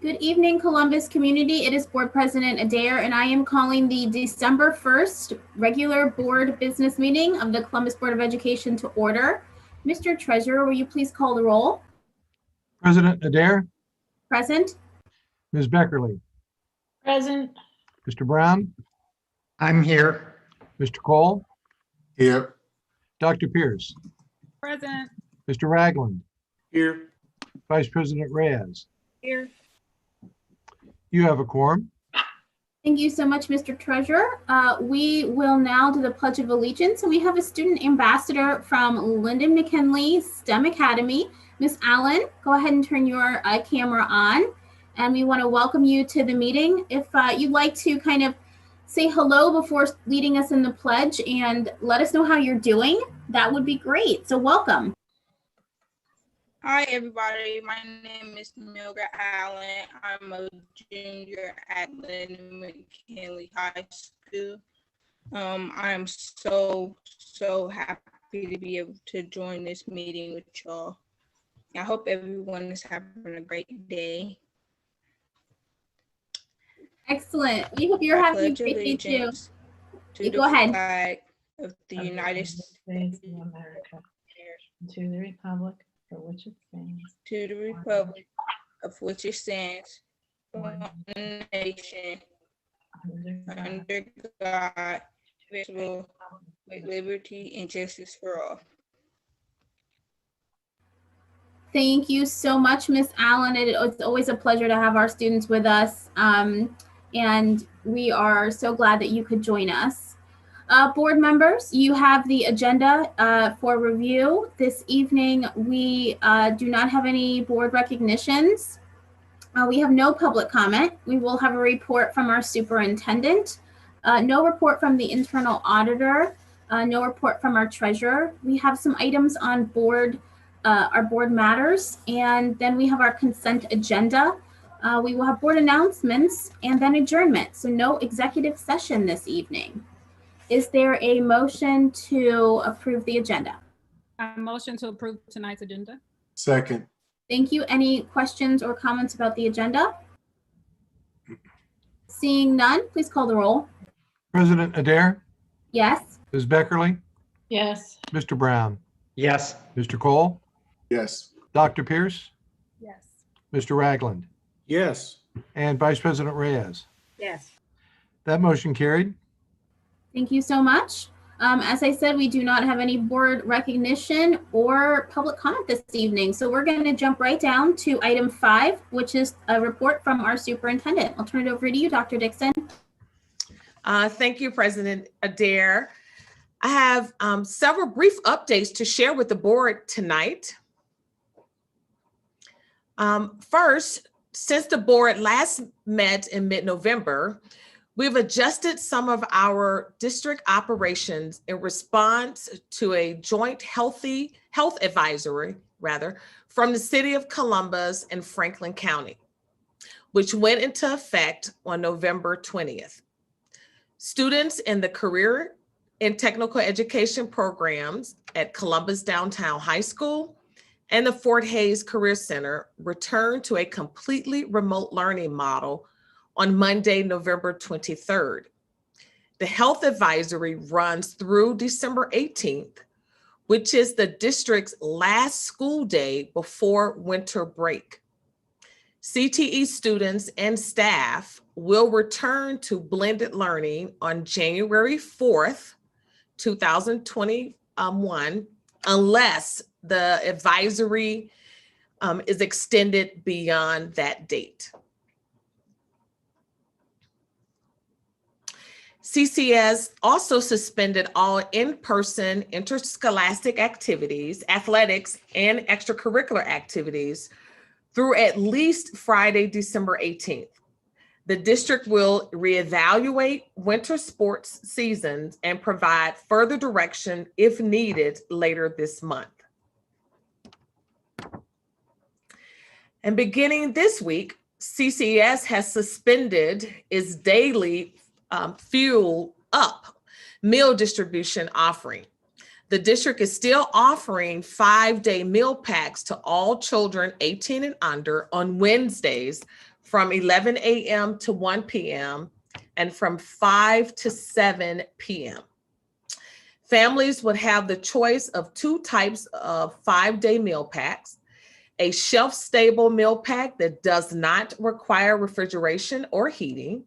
Good evening, Columbus community. It is Board President Adair, and I am calling the December 1st regular board business meeting of the Columbus Board of Education to order. Mr. Treasurer, will you please call the roll? President Adair, Present. Ms. Beckerly, Present. Mr. Brown, I'm here. Mr. Cole, Here. Dr. Pierce, Present. Mr. Ragland, Here. Vice President Reyes. Here. You have a quorum. Thank you so much, Mr. Treasurer. We will now do the Pledge of Allegiance, and we have a student ambassador from Lyndon McKinley STEM Academy. Ms. Allen, go ahead and turn your camera on, and we want to welcome you to the meeting. If you'd like to kind of say hello before leading us in the pledge and let us know how you're doing, that would be great. So welcome. Hi, everybody. My name is Milga Allen. I'm a junior at Lyndon McKinley High School. I'm so happy to be able to join this meeting with y'all. I hope everyone is having a great day. Excellent. We hope you're having a great day too. To Go the ahead. flag of the United States States of America, to the republic for which it stands, to the republic of which it stands, one nation, under God, indivisible, with liberty and justice for all. Thank you so much, Ms. Allen. It's always a pleasure to have our students with us, and we are so glad that you could join us. Board members, you have the agenda for review. This evening, we do not have any board recognitions. We have no public comment. We will have a report from our superintendent, no report from the internal auditor, no report from our treasurer. We have some items on our board matters, and then we have our consent agenda. We will have board announcements and then adjournment. So no executive session this evening. Is there a motion to approve the agenda? I motion to approve tonight's agenda. Second. Thank you. Any questions or comments about the agenda? Seeing none, please call the roll. President Adair, Yes. Ms. Beckerly, Yes. Mr. Brown, Yes. Mr. Cole, Yes. Dr. Pierce, Yes. Mr. Ragland, Yes. and Vice President Reyes. Yes. That motion carried. Thank you so much. As I said, we do not have any board recognition or public comment this evening. So we're going to jump right down to item 5, which is a report from our superintendent. I'll turn it over to you, Dr. Dixon. Thank you, President Adair. I have several brief updates to share with the board tonight. First, since the board last met in mid-November, we've adjusted some of our district operations in response to a joint health advisory, from the City of Columbus and Franklin County, which went into effect on November 20th. Students in the career and technical education programs at Columbus Downtown High School and the Fort Hays Career Center returned to a completely remote learning model on Monday, November 23rd. The health advisory runs through December 18th, which is the district's last school day before winter break. CTE students and staff will return to blended learning on January 4th, 2021, unless the advisory is extended beyond that date. CCS also suspended all in-person interscholastic activities, athletics, and extracurricular activities through at least Friday, December 18th. The district will reevaluate winter sports seasons and provide further direction if needed later this month. And beginning this week, CCS has suspended its daily Fuel Up meal distribution offering. The district is still offering 5-day meal packs to all children 18 and under on Wednesdays from 11 a.m. to 1 p.m. and from 5 to 7 p.m. Families would have the choice of 2 types of 5-day meal packs: a shelf-stable meal pack that does not require refrigeration or heating,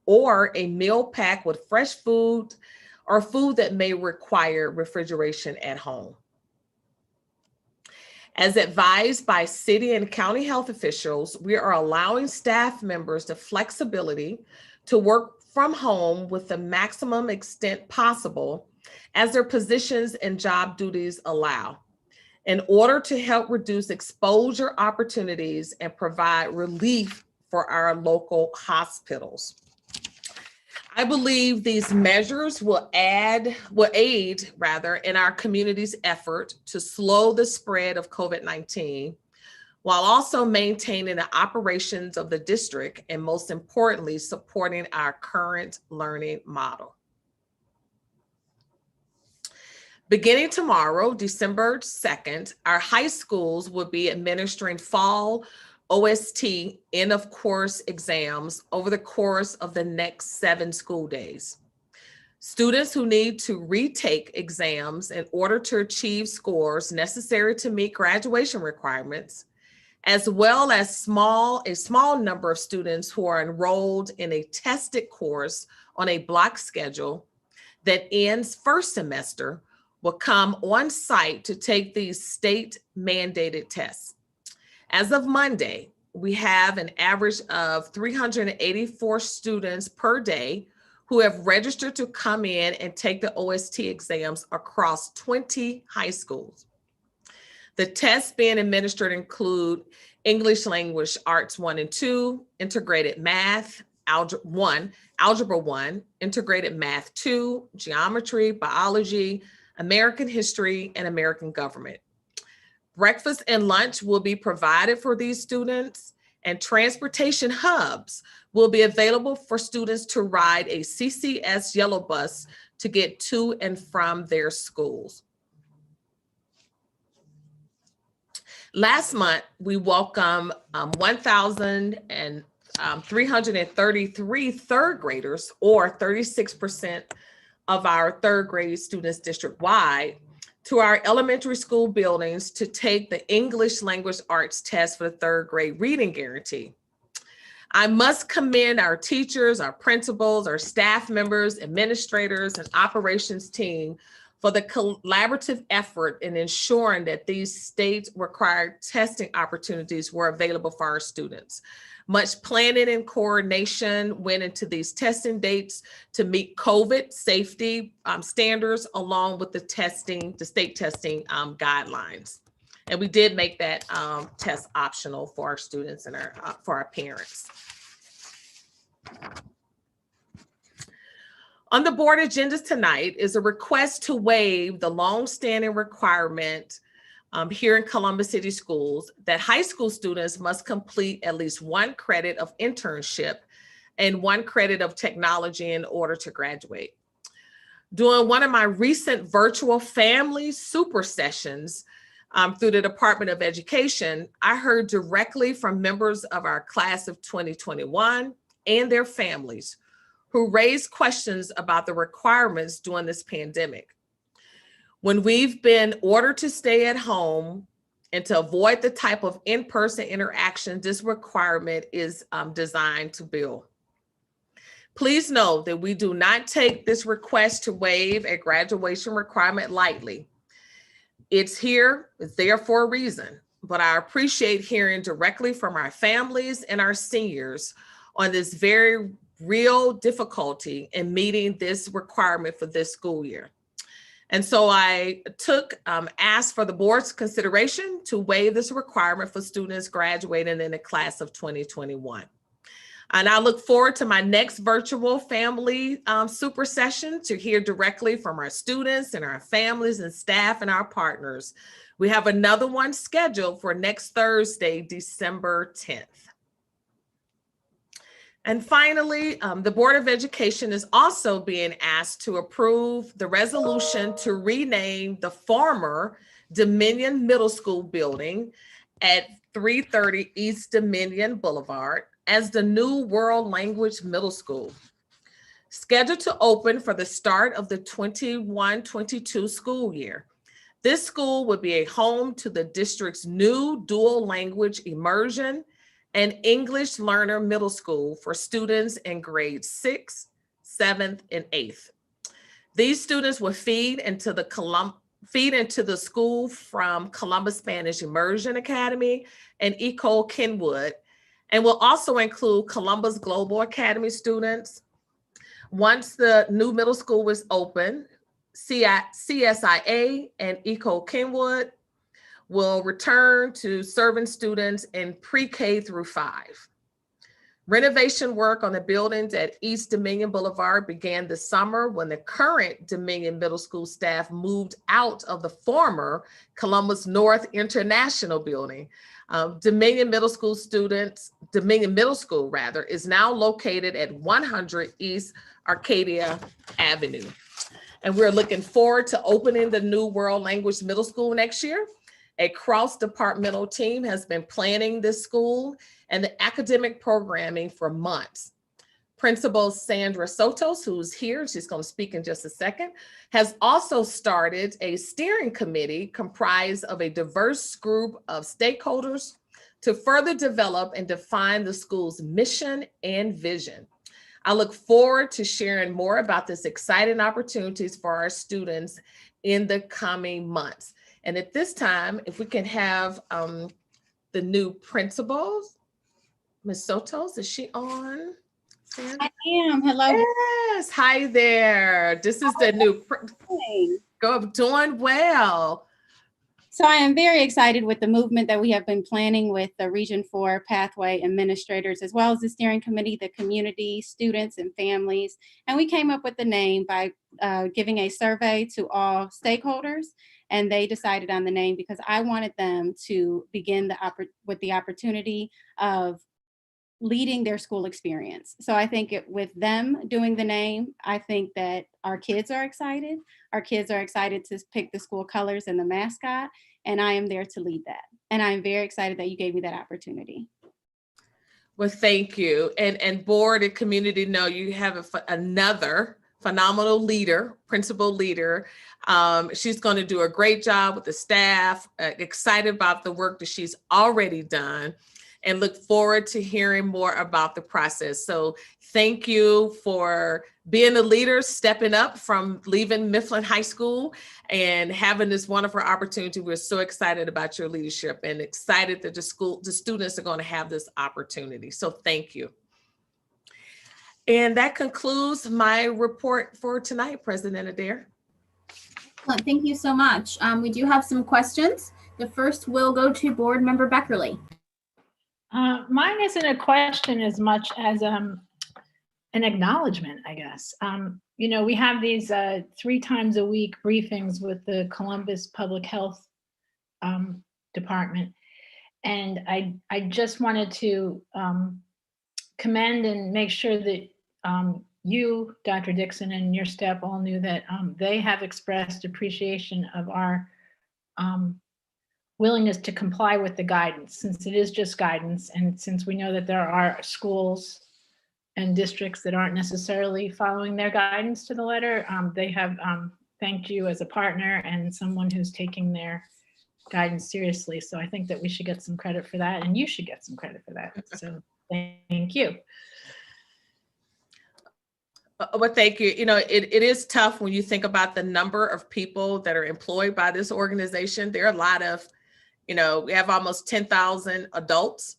or a meal pack with fresh food or food that may require refrigeration at home. As advised by city and county health officials, we are allowing staff members the flexibility to work from home with the maximum extent possible as their positions and job duties allow, in order to help reduce exposure opportunities and provide relief for our local hospitals. I believe these measures will aid in our community's effort to slow the spread of COVID-19, while also maintaining the operations of the district and, most importantly, supporting our current learning model. Beginning tomorrow, December 2nd, our high schools will be administering fall OST end of course exams over the course of the next 7 school days. Students who need to retake exams in order to achieve scores necessary to meet graduation requirements, as well as a small number of students who are enrolled in a tested course on a block schedule that ends first semester, will come on site to take these state mandated tests. As of Monday, we have an average of 384 students per day who have registered to come in and take the OST exams across 20 high schools. The tests being administered include English Language Arts 1 and 2, Integrated Math, Algebra 1, Integrated Math 2, Geometry, Biology, American History, and American Government. Breakfast and lunch will be provided for these students, and transportation hubs will be available for students to ride a CCS yellow bus to get to and from their schools. Last month, we welcomed 1,333 third graders, or 36% of our third grade students district-wide, to our elementary school buildings to take the English Language Arts test for the third grade reading guarantee. I must commend our teachers, our principals, our staff members, administrators, and operations team for the collaborative effort in ensuring that these state-required testing opportunities were available for our students. Much planning and coordination went into these testing dates to meet COVID safety standards, along with the state testing guidelines. And we did make that test optional for our students and for our parents. On the board agendas tonight is a request to waive the longstanding requirement here in Columbus City Schools that high school students must complete at least 1 credit of internship and 1 credit of technology in order to graduate. During one of my recent virtual family super sessions through the Department of Education, I heard directly from members of our class of 2021 and their families who raised questions about the requirements during this pandemic. When we've been ordered to stay at home and to avoid the type of in-person interaction this requirement is designed to build. Please know that we do not take this request to waive a graduation requirement lightly. It's there for a reason, but I appreciate hearing directly from our families and our seniors on this very real difficulty in meeting this requirement for this school year. And so I asked for the board's consideration to waive this requirement for students graduating in the class of 2021. And I look forward to my next virtual family super session to hear directly from our students and our families and staff and our partners. We have another one scheduled for next Thursday, December 10th. And finally, the Board of Education is also being asked to approve the resolution to rename the former Dominion Middle School building at 330 East Dominion Boulevard as the New World Language Middle School. Scheduled to open for the start of the 21-22 school year. This school would be a home to the district's new dual language immersion and English learner middle school for students in grades 6th, 7th, and 8th. These students will feed into the school from Columbus Spanish Immersion Academy and Ecole Kenwood, and will also include Columbus Global Academy students. Once the new middle school was open, CSIA and Ecole Kenwood will return to serving students in pre-K through 5. Renovation work on the buildings at East Dominion Boulevard began this summer when the current Dominion Middle School staff moved out of the former Columbus North International Building. Dominion Middle School is now located at 100 East Arcadia Avenue. And we're looking forward to opening the New World Language Middle School next year. A cross-departmental team has been planning this school and the academic programming for months. Principal Sandra Sotos, who's here, she's going to speak in just a second, has also started a steering committee comprised of a diverse group of stakeholders to further develop and define the school's mission and vision. I look forward to sharing more about this exciting opportunities for our students in the coming months. And at this time, if we can have the new principals, Ms. Sotos, is she on? Sandra? I am. Hello. Yes, hi there. This is the new, doing well. So I am very excited with the movement that we have been planning with the Region 4 Pathway administrators, as well as the steering committee, the community, students, and families. And we came up with the name by giving a survey to all stakeholders. And they decided on the name because I wanted them to begin with the opportunity of leading their school experience. So I think with them doing the name, I think that our kids are excited. Our kids are excited to pick the school colors and the mascot, and I am there to lead that. And I'm very excited that you gave me that opportunity. Well, thank you. And board and community know you have another phenomenal leader, principal leader. She's going to do a great job with the staff, excited about the work that she's already done, and look forward to hearing more about the process. So thank you for being a leader, stepping up from leaving Mifflin High School and having this wonderful opportunity. We're so excited about your leadership and excited that the students are going to have this opportunity. So thank you. And that concludes my report for tonight, President Adair. Excellent. Thank you so much. We do have some questions. The first will go to Board Member Beckerly. Mine isn't a question as much as an acknowledgement, I guess. We have these 3 times a week briefings with the Columbus Public Health Department. And I just wanted to commend and make sure that you, Dr. Dixon, and your staff all knew that they have expressed appreciation of our willingness to comply with the guidance, since it is just guidance. And since we know that there are schools and districts that aren't necessarily following their guidance to the letter, they have thanked you as a partner and someone who's taking their guidance seriously. So I think that we should get some credit for that, and you should get some credit for that. So thank you. Well, thank you. It is tough when you think about the number of people that are employed by this organization. There are a lot of, we have almost 10,000 adults,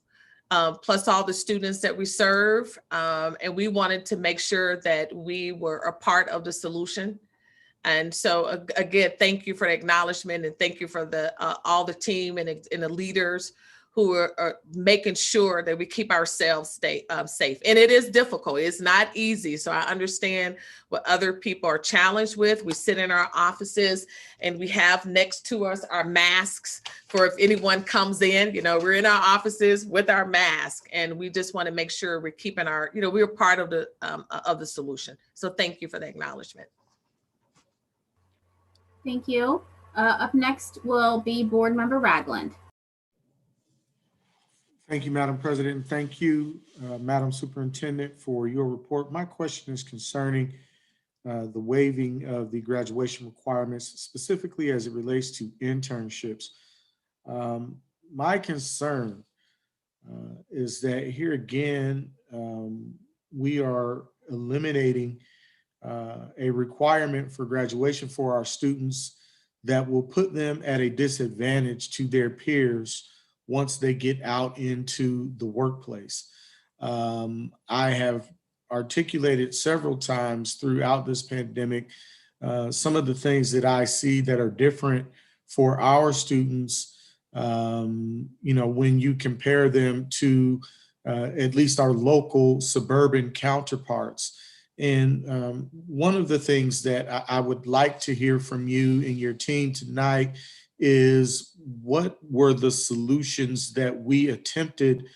plus all the students that we serve. And we wanted to make sure that we were a part of the solution. And so again, thank you for the acknowledgement, and thank you for all the team and the leaders who are making sure that we keep ourselves safe. And it is difficult. It's not easy. So I understand what other people are challenged with. We sit in our offices and we have next to us our masks for if anyone comes in, we're in our offices with our mask, and we just want to make sure we're keeping we're part of the solution. So thank you for the acknowledgement. Thank you. Up next will be Board Member Ragland. Thank you, Madam President. And thank you, Madam Superintendent, for your report. My question is concerning the waiving of the graduation requirements, specifically as it relates to internships. My concern is that here again, we are eliminating a requirement for graduation for our students that will put them at a disadvantage to their peers once they get out into the workplace. I have articulated several times throughout this pandemic some of the things that I see that are different for our students, when you compare them to at least our local suburban counterparts. And one of the things that I would like to hear from you and your team tonight is what were the solutions that we attempted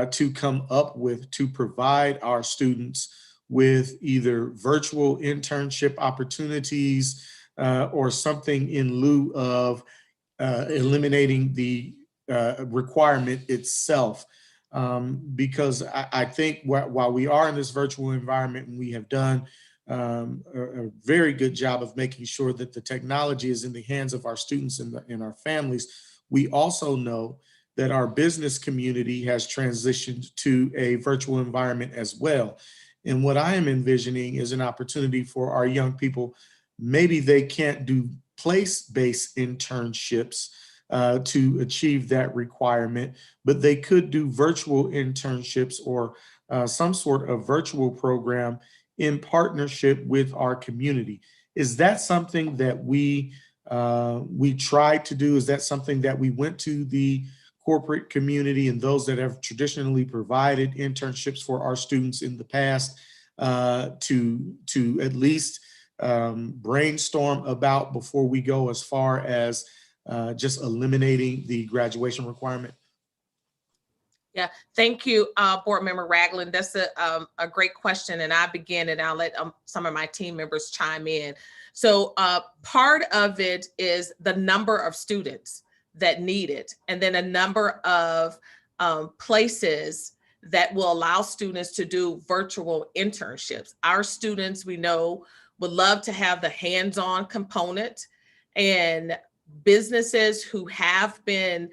to come up with to provide our students with either virtual internship opportunities or something in lieu of eliminating the requirement itself. Because I think while we are in this virtual environment and we have done a very good job of making sure that the technology is in the hands of our students and our families, we also know that our business community has transitioned to a virtual environment as well. And what I am envisioning is an opportunity for our young people. Maybe they can't do place-based internships to achieve that requirement, but they could do virtual internships or some sort of virtual program in partnership with our community. Is that something that we tried to do? Is that something that we went to the corporate community and those that have traditionally provided internships for our students in the past to at least brainstorm about before we go as far as just eliminating the graduation requirement? Yeah, thank you, Board Member Ragland. That's a great question, and I begin and I'll let some of my team members chime in. So part of it is the number of students that need it, and then a number of places that will allow students to do virtual internships. Our students, we know, would love to have the hands-on component, and businesses who have been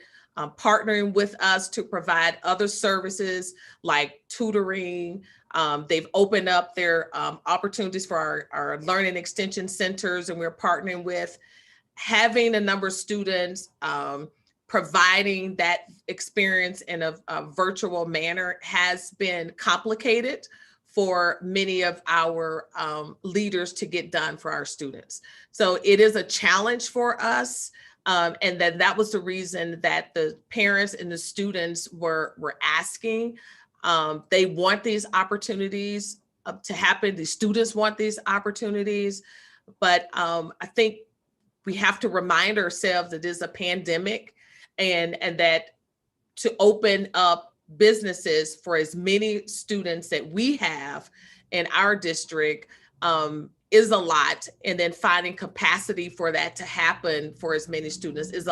partnering with us to provide other services like tutoring. They've opened up their opportunities for our learning extension centers, and we're partnering with having a number of students providing that experience in a virtual manner has been complicated for many of our leaders to get done for our students. So it is a challenge for us. And then that was the reason that the parents and the students were asking. They want these opportunities to happen. The students want these opportunities, but I think we have to remind ourselves that it is a pandemic, and that to open up businesses for as many students that we have in our district is a lot, and then finding capacity for that to happen for as many students is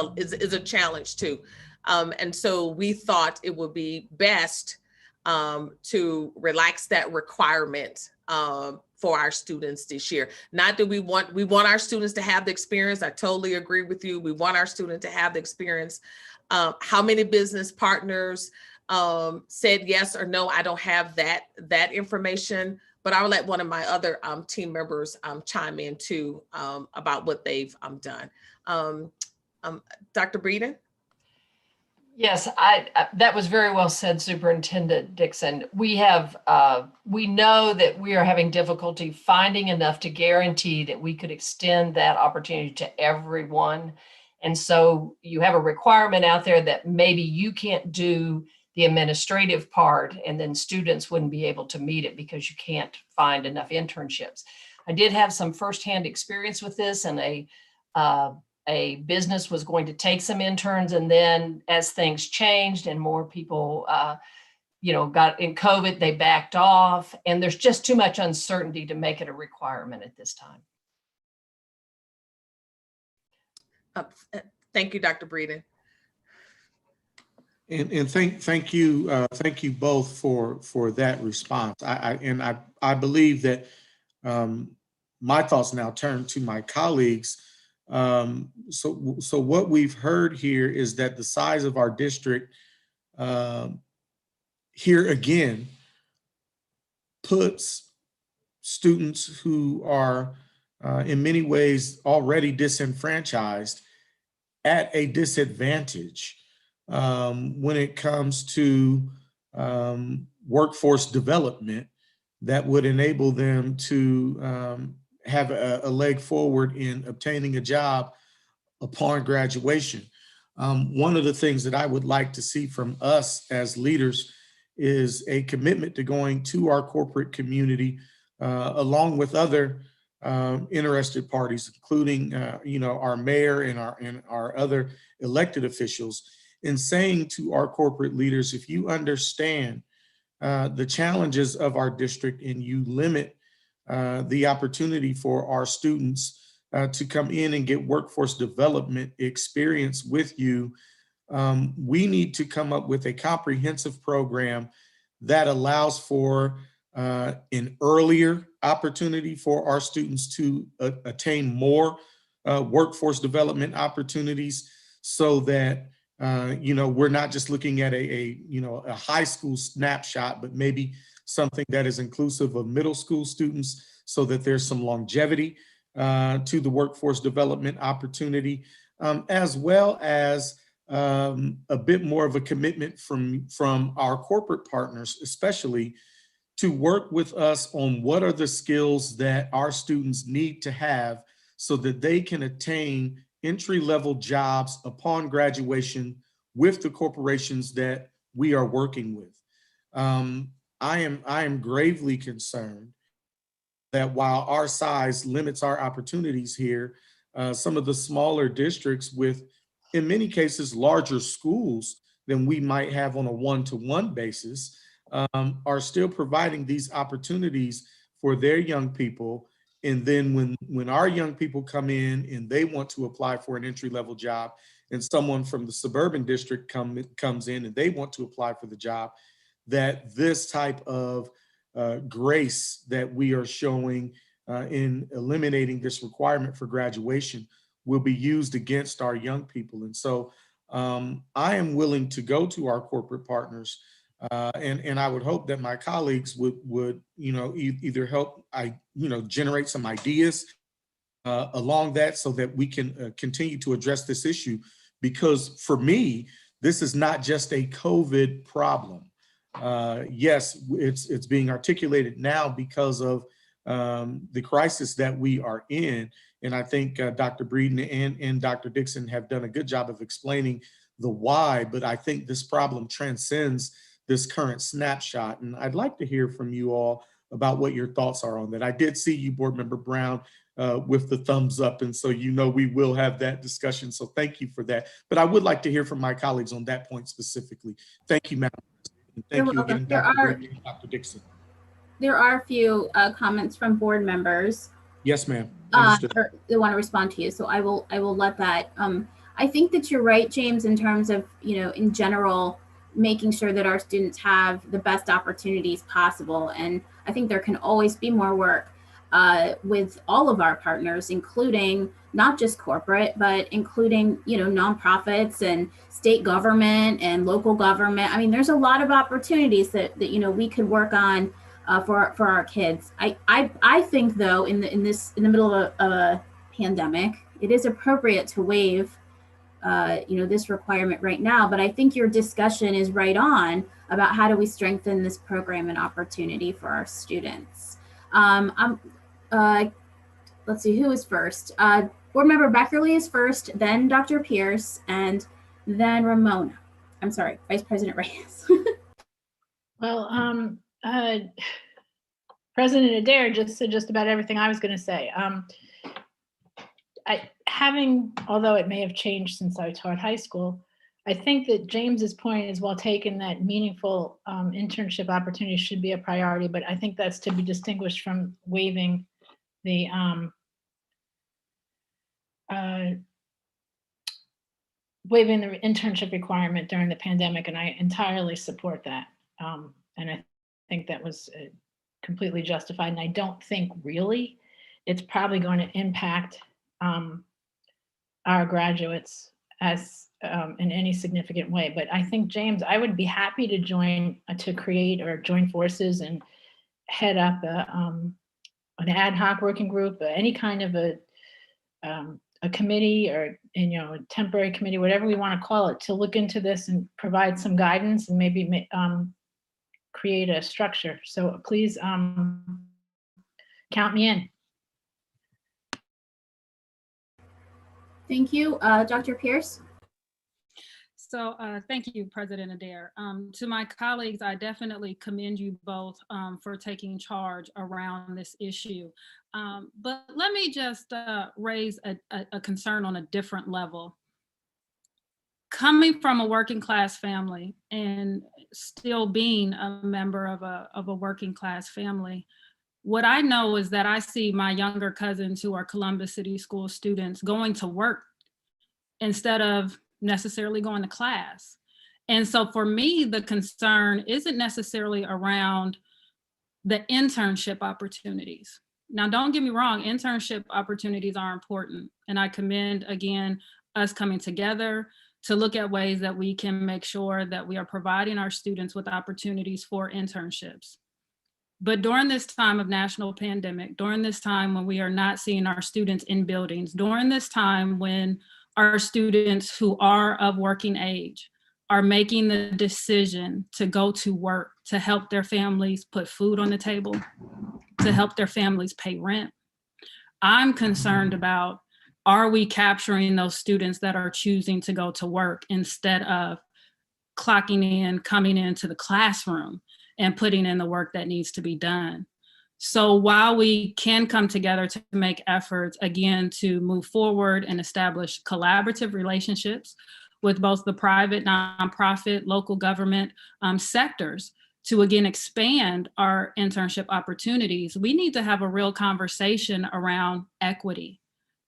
a challenge too. And so we thought it would be best to relax that requirement for our students this year. Not that we want our students to have the experience. I totally agree with you. We want our students to have the experience. How many business partners said yes or no? I don't have that information, but I'll let one of my other team members chime in too about what they've done. Dr. Breeden? Yes, that was very well said, Superintendent Dixon. We know that we are having difficulty finding enough to guarantee that we could extend that opportunity to everyone. And so you have a requirement out there that maybe you can't do the administrative part, and then students wouldn't be able to meet it because you can't find enough internships. I did have some firsthand experience with this, and a business was going to take some interns, and then as things changed and more people got in COVID, they backed off, and there's just too much uncertainty to make it a requirement at this time. Thank you, Dr. Breeden. And thank you both for that response. I believe that my thoughts now turn to my colleagues. So what we've heard here is that the size of our district here again puts students who are in many ways already disenfranchised at a disadvantage when it comes to workforce development that would enable them to have a leg forward in obtaining a job upon graduation. One of the things that I would like to see from us as leaders is a commitment to going to our corporate community along with other interested parties, including our mayor and our other elected officials, in saying to our corporate leaders, if you understand the challenges of our district and you limit the opportunity for our students to come in and get workforce development experience with you, we need to come up with a comprehensive program that allows for an earlier opportunity for our students to attain more workforce development opportunities, so that we're not just looking at a high school snapshot, but maybe something that is inclusive of middle school students, so that there's some longevity to the workforce development opportunity, as well as a bit more of a commitment from our corporate partners, especially, to work with us on what are the skills that our students need to have so that they can attain entry-level jobs upon graduation with the corporations that we are working with. I am gravely concerned that while our size limits our opportunities here, some of the smaller districts with, in many cases, larger schools than we might have on a one-to-one basis, are still providing these opportunities for their young people. And then when our young people come in and they want to apply for an entry-level job, and someone from the suburban district comes in and they want to apply for the job, that this type of grace that we are showing in eliminating this requirement for graduation will be used against our young people. And so I am willing to go to our corporate partners, and I would hope that my colleagues would either help generate some ideas along that, so that we can continue to address this issue. Because for me, this is not just a COVID problem. Yes, it's being articulated now because of the crisis that we are in. And I think Dr. Breeden and Dr. Dixon have done a good job of explaining the why, but I think this problem transcends this current snapshot. And I'd like to hear from you all about what your thoughts are on that. I did see you, Board Member Brown, with the thumbs up. And so, we will have that discussion. So thank you for that. But I would like to hear from my colleagues on that point specifically. Thank you, Madam President. Thank you again, Dr. Breeden and Dr. Dixon. There are a few comments from board members. Yes, ma'am. They want to respond to you, so I will let that. I think that you're right, James, in terms of in general, making sure that our students have the best opportunities possible. And I think there can always be more work with all of our partners, including not just corporate, but including nonprofits and state government and local government. I mean, there's a lot of opportunities that we could work on for our kids. I think, though, in the middle of a pandemic, it is appropriate to waive this requirement right now. But I think your discussion is right on about how do we strengthen this program and opportunity for our students. Let's see, who is first? Board Member Beckerly is first, then Dr. Pierce, and then Ramona. I'm sorry, Vice President Reyes. Well, President Adair just said just about everything I was going to say. Although it may have changed since I taught high school, I think that James's point is well taken, that meaningful internship opportunities should be a priority, but I think that's to be distinguished from waiving the waiving the internship requirement during the pandemic, and I entirely support that. And I think that was completely justified. And I don't think really it's probably going to impact our graduates as in any significant way. But I think, James, I would be happy to join, to create or join forces and head up an ad hoc working group, any kind of a committee, or a temporary committee, whatever we want to call it, to look into this and provide some guidance and maybe create a structure. So please count me in. Thank you. Dr. Pierce? So thank you, President Adair. To my colleagues, I definitely commend you both for taking charge around this issue. But let me just raise a concern on a different level. Coming from a working class family and still being a member of a working class family, what I know is that I see my younger cousins who are Columbus City School students going to work instead of necessarily going to class. And so for me, the concern isn't necessarily around the internship opportunities. Now, don't get me wrong, internship opportunities are important. And I commend, again, us coming together to look at ways that we can make sure that we are providing our students with opportunities for internships. But during this time of national pandemic, during this time when we are not seeing our students in buildings, during this time when our students who are of working age are making the decision to go to work, to help their families put food on the table, to help their families pay rent, I'm concerned about, are we capturing those students that are choosing to go to work instead of clocking in, coming into the classroom and putting in the work that needs to be done? So while we can come together to make efforts, again, to move forward and establish collaborative relationships with both the private, nonprofit, local government sectors to, again, expand our internship opportunities, we need to have a real conversation around equity.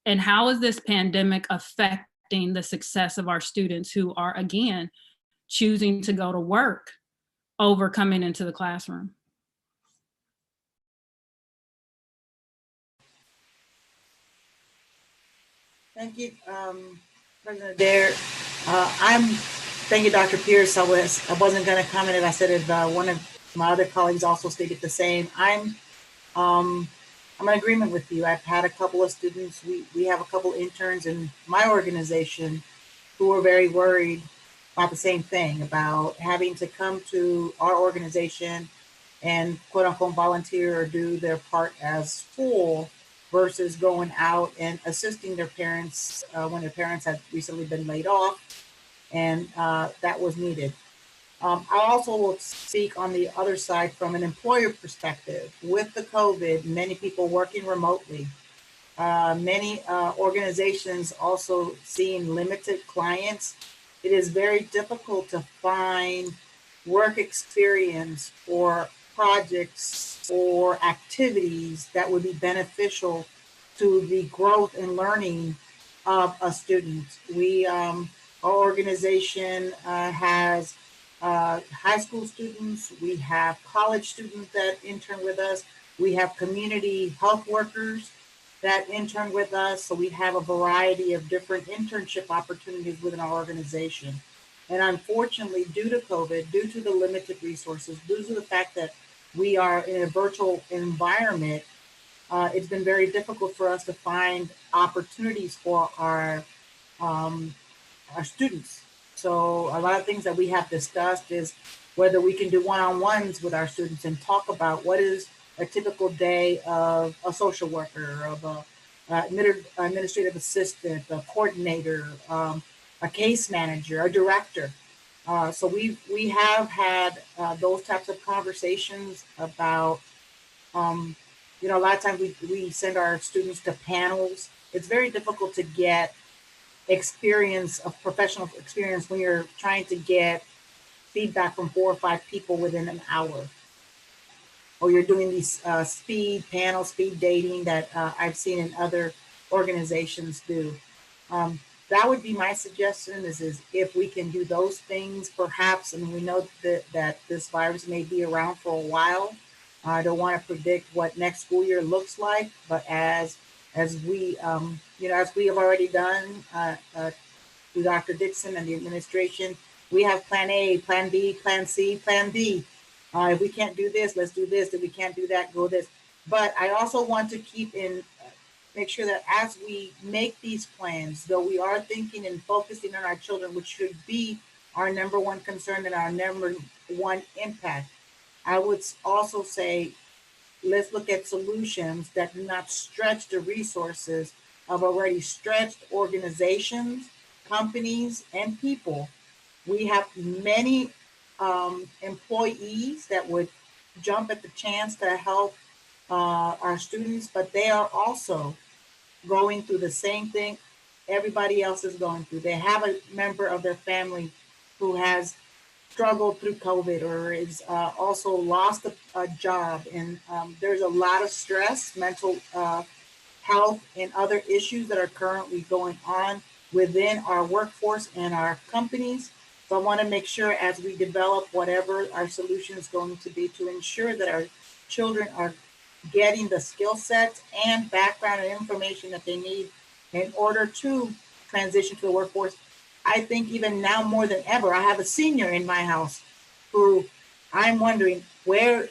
And how is this pandemic affecting the success of our students who are, again, choosing to go to work over coming into the classroom? Thank you, President Adair. Thank you, Dr. Pierce. I wasn't going to comment, and I said it. One of my other colleagues also stated the same. I'm in agreement with you. I've had a couple of students. We have a couple interns in my organization who are very worried about the same thing, about having to come to our organization and quote unquote volunteer or do their part as school versus going out and assisting their parents when their parents had recently been laid off, and that was needed. I also will speak on the other side from an employer perspective. With the COVID, many people working remotely, many organizations also seeing limited clients. It is very difficult to find work experience or projects or activities that would be beneficial to the growth and learning of a student. Our organization has high school students, we have college students that intern with us, we have community health workers that intern with us, so we have a variety of different internship opportunities within our organization. And unfortunately, due to COVID, due to the limited resources, due to the fact that we are in a virtual environment, it's been very difficult for us to find opportunities for our students. So a lot of things that we have discussed is whether we can do one-on-ones with our students and talk about what is a typical day of a social worker, of a administrative assistant, a coordinator, a case manager, a director. So we have had those types of conversations about, a lot of times we send our students to panels. It's very difficult to get professional experience when you're trying to get feedback from 4 or 5 people within an hour. Or you're doing these speed dating that I've seen in other organizations do. that would be my suggestion is if we can do those things, perhaps, and we know that this virus may be around for a while. I don't want to predict what next school year looks like, but as we, as we have already done through Dr. Dixon and the administration, we have plan A, plan B, plan C, plan D. If we can't do this, let's do this. If we can't do that, go this. But I also want to make sure that as we make these plans, though we are thinking and focusing on our children, which should be our number one concern and our number one impact, I would also say, let's look at solutions that do not stretch the resources of already stretched organizations, companies, and people. We have many employees that would jump at the chance to help our students, but they are also going through the same thing everybody else is going through. They have a member of their family who has struggled through COVID or is also lost a job. And there's a lot of stress, mental health, and other issues that are currently going on within our workforce and our companies. So I want to make sure as we develop whatever our solution is going to be to ensure that our children are getting the skill sets and background and information that they need in order to transition to the workforce. I think even now more than ever, I have a senior in my house who I'm wondering where,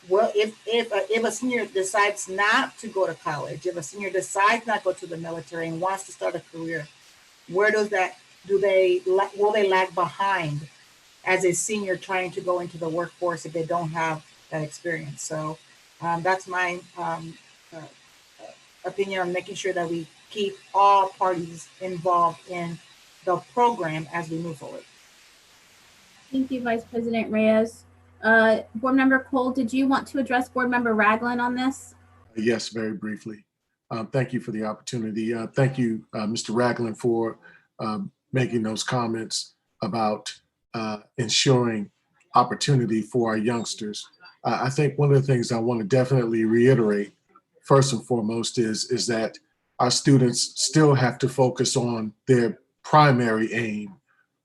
well, if a senior decides not to go to college, if a senior decides not to go to the military and wants to start a career, where will they lag behind as a senior trying to go into the workforce if they don't have that experience? So that's my opinion on making sure that we keep all parties involved in the program as we move forward. Thank you, Vice President Reyes. Board Member Cole, did you want to address Board Member Ragland on this? Yes, very briefly. Thank you for the opportunity. Thank you, Mr. Ragland, for making those comments about ensuring opportunity for our youngsters. I think one of the things I want to definitely reiterate, first and foremost, is that our students still have to focus on their primary aim,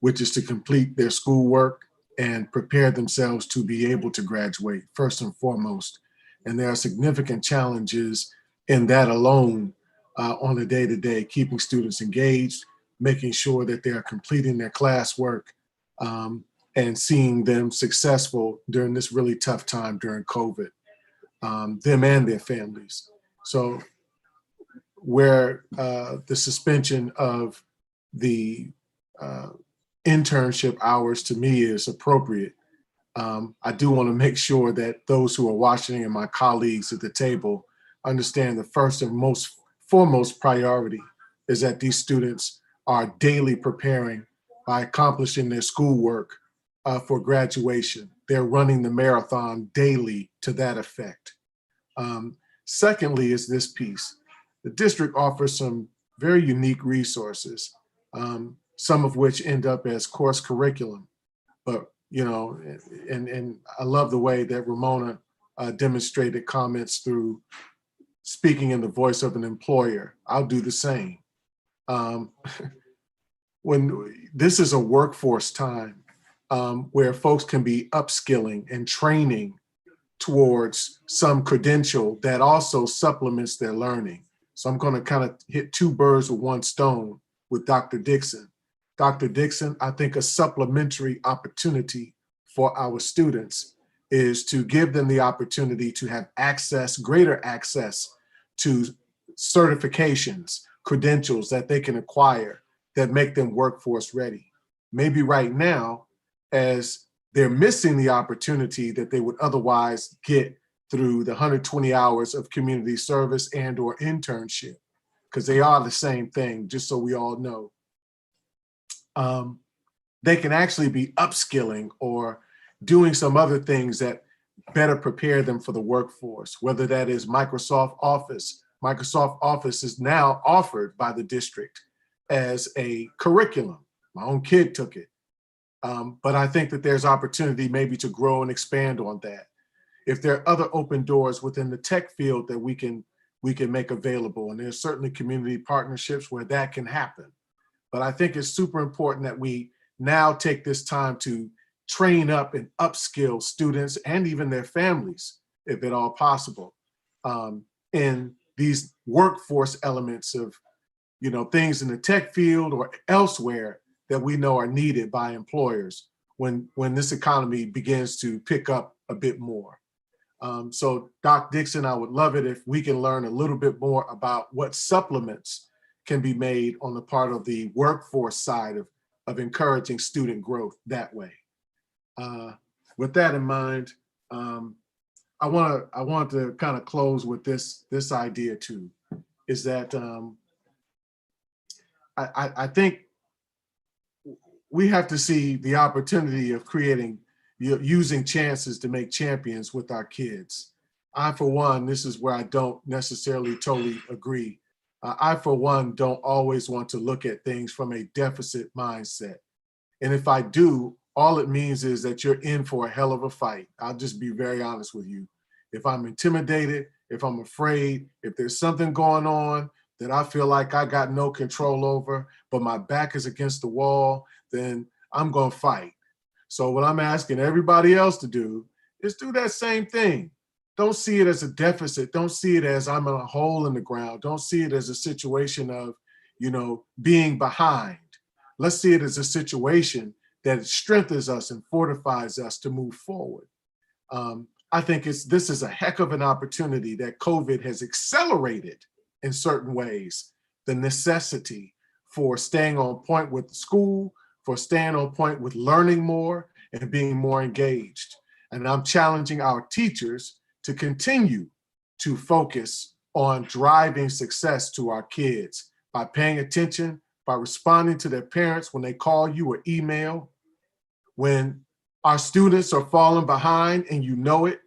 which is to complete their schoolwork and prepare themselves to be able to graduate, first and foremost. And there are significant challenges in that alone on a day-to-day, keeping students engaged, making sure that they are completing their classwork, and seeing them successful during this really tough time during COVID, them and their families. So where the suspension of the internship hours to me is appropriate, I do want to make sure that those who are watching and my colleagues at the table understand the first and most foremost priority is that these students are daily preparing by accomplishing their schoolwork for graduation. They're running the marathon daily to that effect. Secondly is this piece. The district offers some very unique resources, some of which end up as course curriculum. But, and I love the way that Ramona demonstrated comments through speaking in the voice of an employer. I'll do the same. When this is a workforce time where folks can be upskilling and training towards some credential that also supplements their learning. So I'm going to kind of hit two birds with one stone with Dr. Dixon. Dr. Dixon, I think a supplementary opportunity for our students is to give them the opportunity to have access, greater access to certifications, credentials that they can acquire that make them workforce ready. Maybe right now, as they're missing the opportunity that they would otherwise get through the 120 hours of community service and or internship, because they are the same thing, just so we all know. They can actually be upskilling or doing some other things that better prepare them for the workforce, whether that is Microsoft Office. Microsoft Office is now offered by the district as a curriculum. My own kid took it. But I think that there's opportunity maybe to grow and expand on that. If there are other open doors within the tech field that we can make available, and there's certainly community partnerships where that can happen. But I think it's super important that we now take this time to train up and upskill students and even their families, if at all possible, in these workforce elements of, things in the tech field or elsewhere that we know are needed by employers when this economy begins to pick up a bit more. So Doc Dixon, I would love it if we can learn a little bit more about what supplements can be made on the part of the workforce side of encouraging student growth that way. With that in mind, I want to kind of close with this idea too, is that I think we have to see the opportunity of using chances to make champions with our kids. I, for one, this is where I don't necessarily totally agree. I, for one, don't always want to look at things from a deficit mindset. And if I do, all it means is that you're in for a hell of a fight. I'll just be very honest with you. If I'm intimidated, if I'm afraid, if there's something going on that I feel like I got no control over, but my back is against the wall, then I'm going to fight. So what I'm asking everybody else to do is do that same thing. Don't see it as a deficit. Don't see it as I'm in a hole in the ground. Don't see it as a situation of, being behind. Let's see it as a situation that strengthens us and fortifies us to move forward. I think this is a heck of an opportunity that COVID has accelerated in certain ways, the necessity for staying on point with school, for staying on point with learning more and being more engaged. And I'm challenging our teachers to continue to focus on driving success to our kids by paying attention, by responding to their parents when they call you or email. When our students are falling behind and you know it,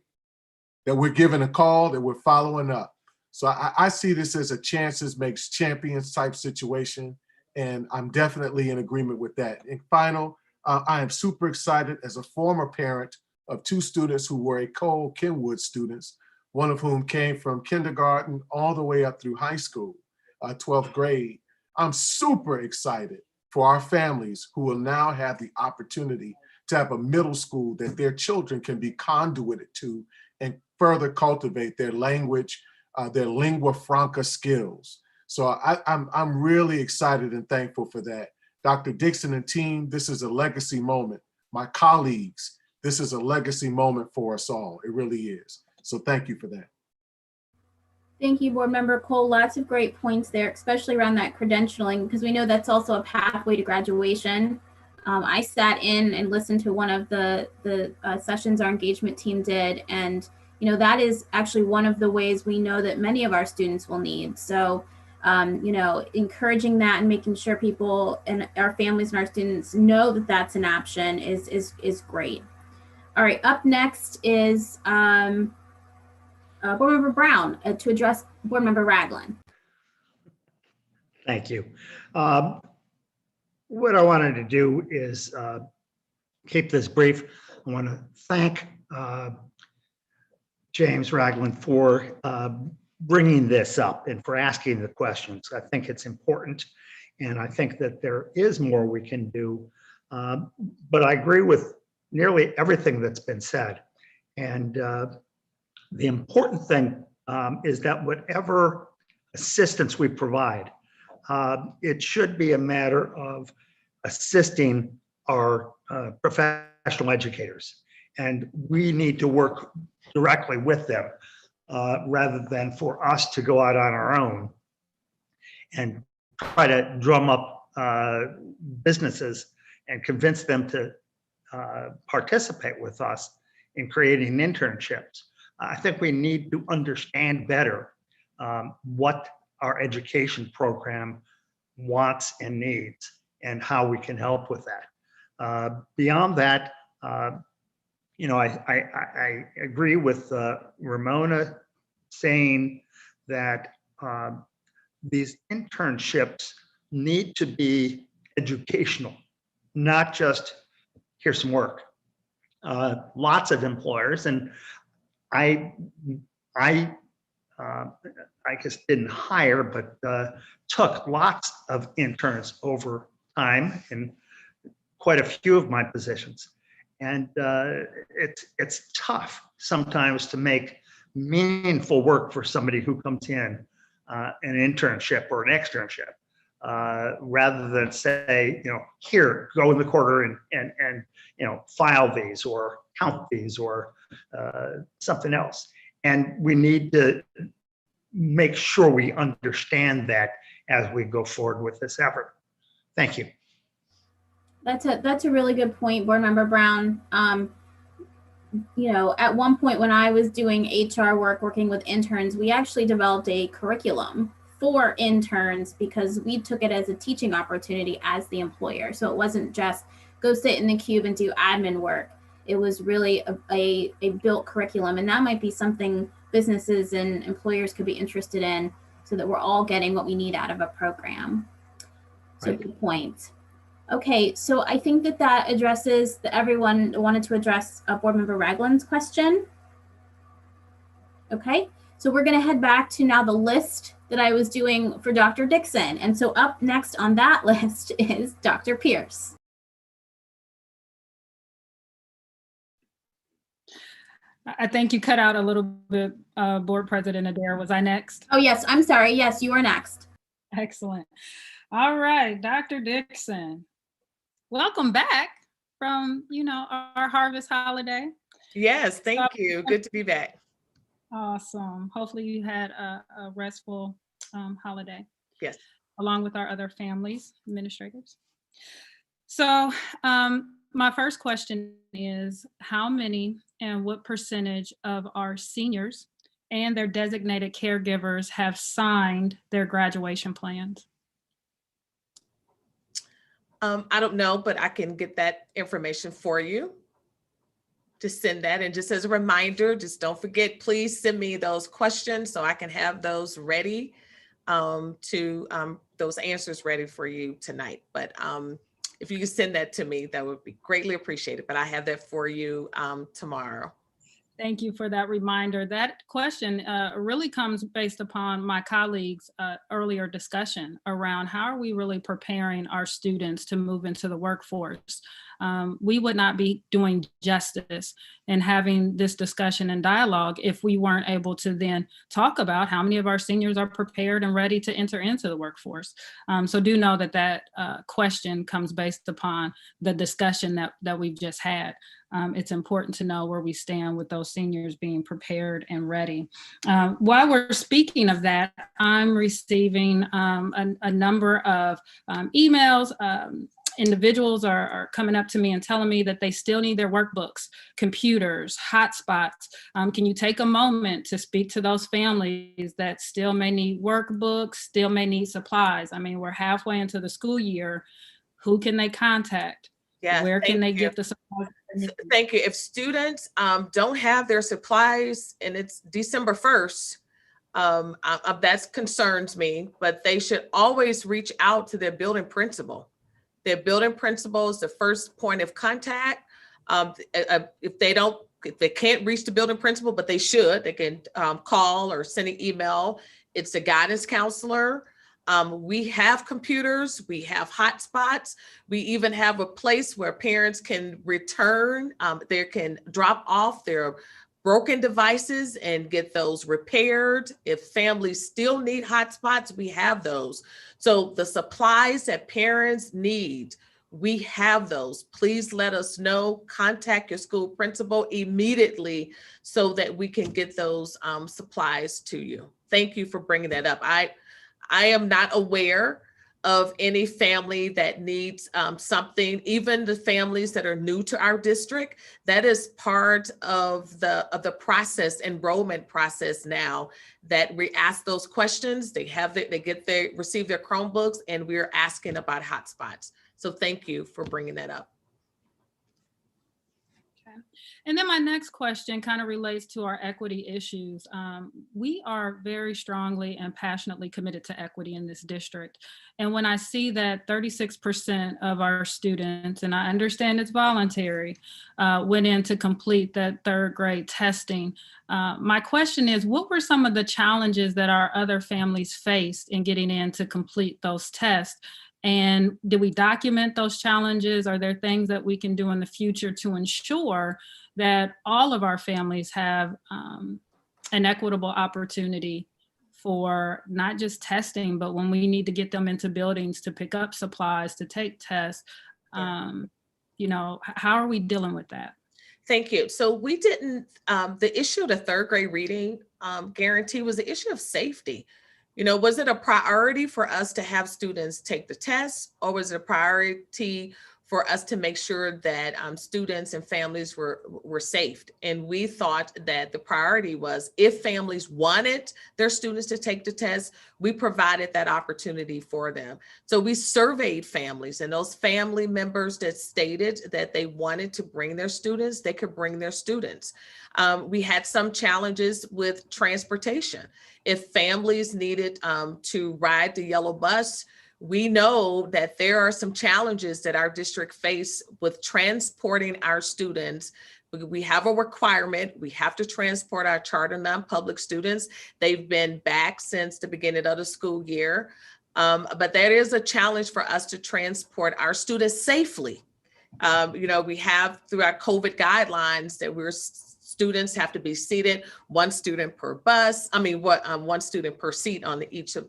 that we're giving a call, that we're following up. So I see this as a chances makes champions type situation, and I'm definitely in agreement with that. And final, I am super excited as a former parent of two students who were Cole Kenwood students, one of whom came from kindergarten all the way up through high school, 12th grade. I'm super excited for our families who will now have the opportunity to have a middle school that their children can be conduited to and further cultivate their language, their lingua franca skills. So I'm really excited and thankful for that. Dr. Dixon and team, this is a legacy moment. My colleagues, this is a legacy moment for us all. It really is. So thank you for that. Thank you, Board Member Cole. Lots of great points there, especially around that credentialing, because we know that's also a pathway to graduation. I sat in and listened to one of the sessions our engagement team did, and that is actually one of the ways we know that many of our students will need. So, encouraging that and making sure people and our families and our students know that that's an option is great. All right, up next is Board Member Brown to address Board Member Ragland. Thank you. What I wanted to do is keep this brief. I want to thank James Ragland for bringing this up and for asking the questions. I think it's important, and I think that there is more we can do. But I agree with nearly everything that's been said. And the important thing is that whatever assistance we provide, it should be a matter of assisting our professional educators. And we need to work directly with them rather than for us to go out on our own and try to drum up businesses and convince them to participate with us in creating internships. I think we need to understand better what our education program wants and needs and how we can help with that. Beyond that, I agree with Ramona saying that these internships need to be educational, not just here's some work. Lots of employers, and I guess didn't hire, but took lots of interns over time in quite a few of my positions. And it's tough sometimes to make meaningful work for somebody who comes in an internship or an externship, rather than say, here, go in the quarter and file these or count these or something else. And we need to make sure we understand that as we go forward with this effort. Thank you. That's a really good point, Board Member Brown. At one point when I was doing HR work, working with interns, we actually developed a curriculum for interns because we took it as a teaching opportunity as the employer. So it wasn't just go sit in the cube and do admin work. It was really a built curriculum, and that might be something businesses and employers could be interested in, so that we're all getting what we need out of a program. So Right. Good point. Okay, so I think that addresses everyone wanted to address Board Member Ragland's question. Okay, so we're going to head back to now the list that I was doing for Dr. Dixon. And so up next on that list is Dr. Pierce. I think you cut out a little bit, Board President Adair. Was I next? Oh, yes, I'm sorry. Yes, you are next. Excellent. All right, Dr. Dixon, welcome back from, our harvest holiday. Yes, thank you. Good to be back. Awesome. Hopefully you had a restful holiday. Yes. Along with our other families, administrators. So my first question is, how many and what percentage of our seniors and their designated caregivers have signed their graduation plans? I don't know, but I can get that information for you. Just send that. And just as a reminder, just don't forget, please send me those questions so I can have those ready those answers ready for you tonight. But if you could send that to me, that would be greatly appreciated. But I have that for you tomorrow. Thank you for that reminder. That question really comes based upon my colleagues' earlier discussion around how are we really preparing our students to move into the workforce. We would not be doing justice in having this discussion and dialogue if we weren't able to then talk about how many of our seniors are prepared and ready to enter into the workforce. So do know that question comes based upon the discussion that we've just had. It's important to know where we stand with those seniors being prepared and ready. While we're speaking of that, I'm receiving a number of emails. Individuals are coming up to me and telling me that they still need their workbooks, computers, hotspots. Can you take a moment to speak to those families that still may need workbooks, still may need supplies? I mean, we're halfway into the school year. Who can they contact? Yeah, Where can they you. get the supplies? Thank you. If students don't have their supplies and it's December 1st, that concerns me, but they should always reach out to their building principal. Their building principal is the first point of contact. If they can't reach the building principal, but they should, they can call or send an email. It's a guidance counselor. We have computers, we have hotspots. We even have a place where parents can return, they can drop off their broken devices and get those repaired. If families still need hotspots, we have those. So the supplies that parents need, we have those. Please let us know. Contact your school principal immediately so that we can get those supplies to you. Thank you for bringing that up. I am not aware of any family that needs something, even the families that are new to our district. That is part of the process, enrollment process now, that we ask those questions. They receive their Chromebooks, and we're asking about hotspots. So thank you for bringing that up. And then my next question kind of relates to our equity issues. We are very strongly and passionately committed to equity in this district. And when I see that 36% of our students, and I understand it's voluntary, went in to complete that third grade testing, my question is, what were some of the challenges that our other families faced in getting in to complete those tests? And did we document those challenges? Are there things that we can do in the future to ensure that all of our families have an equitable opportunity for not just testing, but when we need to get them into buildings to pick up supplies, to take tests, you know, how are we dealing with that? Thank you. So we didn't, the issue of the third grade reading guarantee was the issue of safety. You know, was it a priority for us to have students take the test, or was it a priority for us to make sure that students and families were safe? And we thought that the priority was, if families wanted their students to take the test, we provided that opportunity for them. So we surveyed families, and those family members that stated that they wanted to bring their students, they could bring their students. We had some challenges with transportation. If families needed to ride the yellow bus, we know that there are some challenges that our district face with transporting our students. We have a requirement. We have to transport our charter non-public students. They've been back since the beginning of the school year. But that is a challenge for us to transport our students safely. You know, we have through our COVID guidelines that students have to be seated, one student per bus. I mean, one student per seat on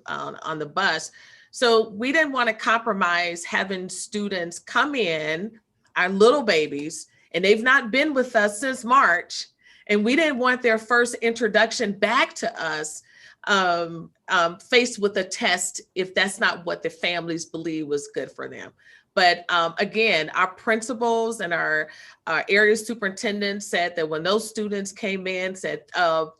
on the bus. So we didn't want to compromise having students come in, our little babies, and they've not been with us since March. And we didn't want their first introduction back to us faced with a test if that's not what the families believe was good for them. But again, our principals and our area superintendents said that when those students came in, said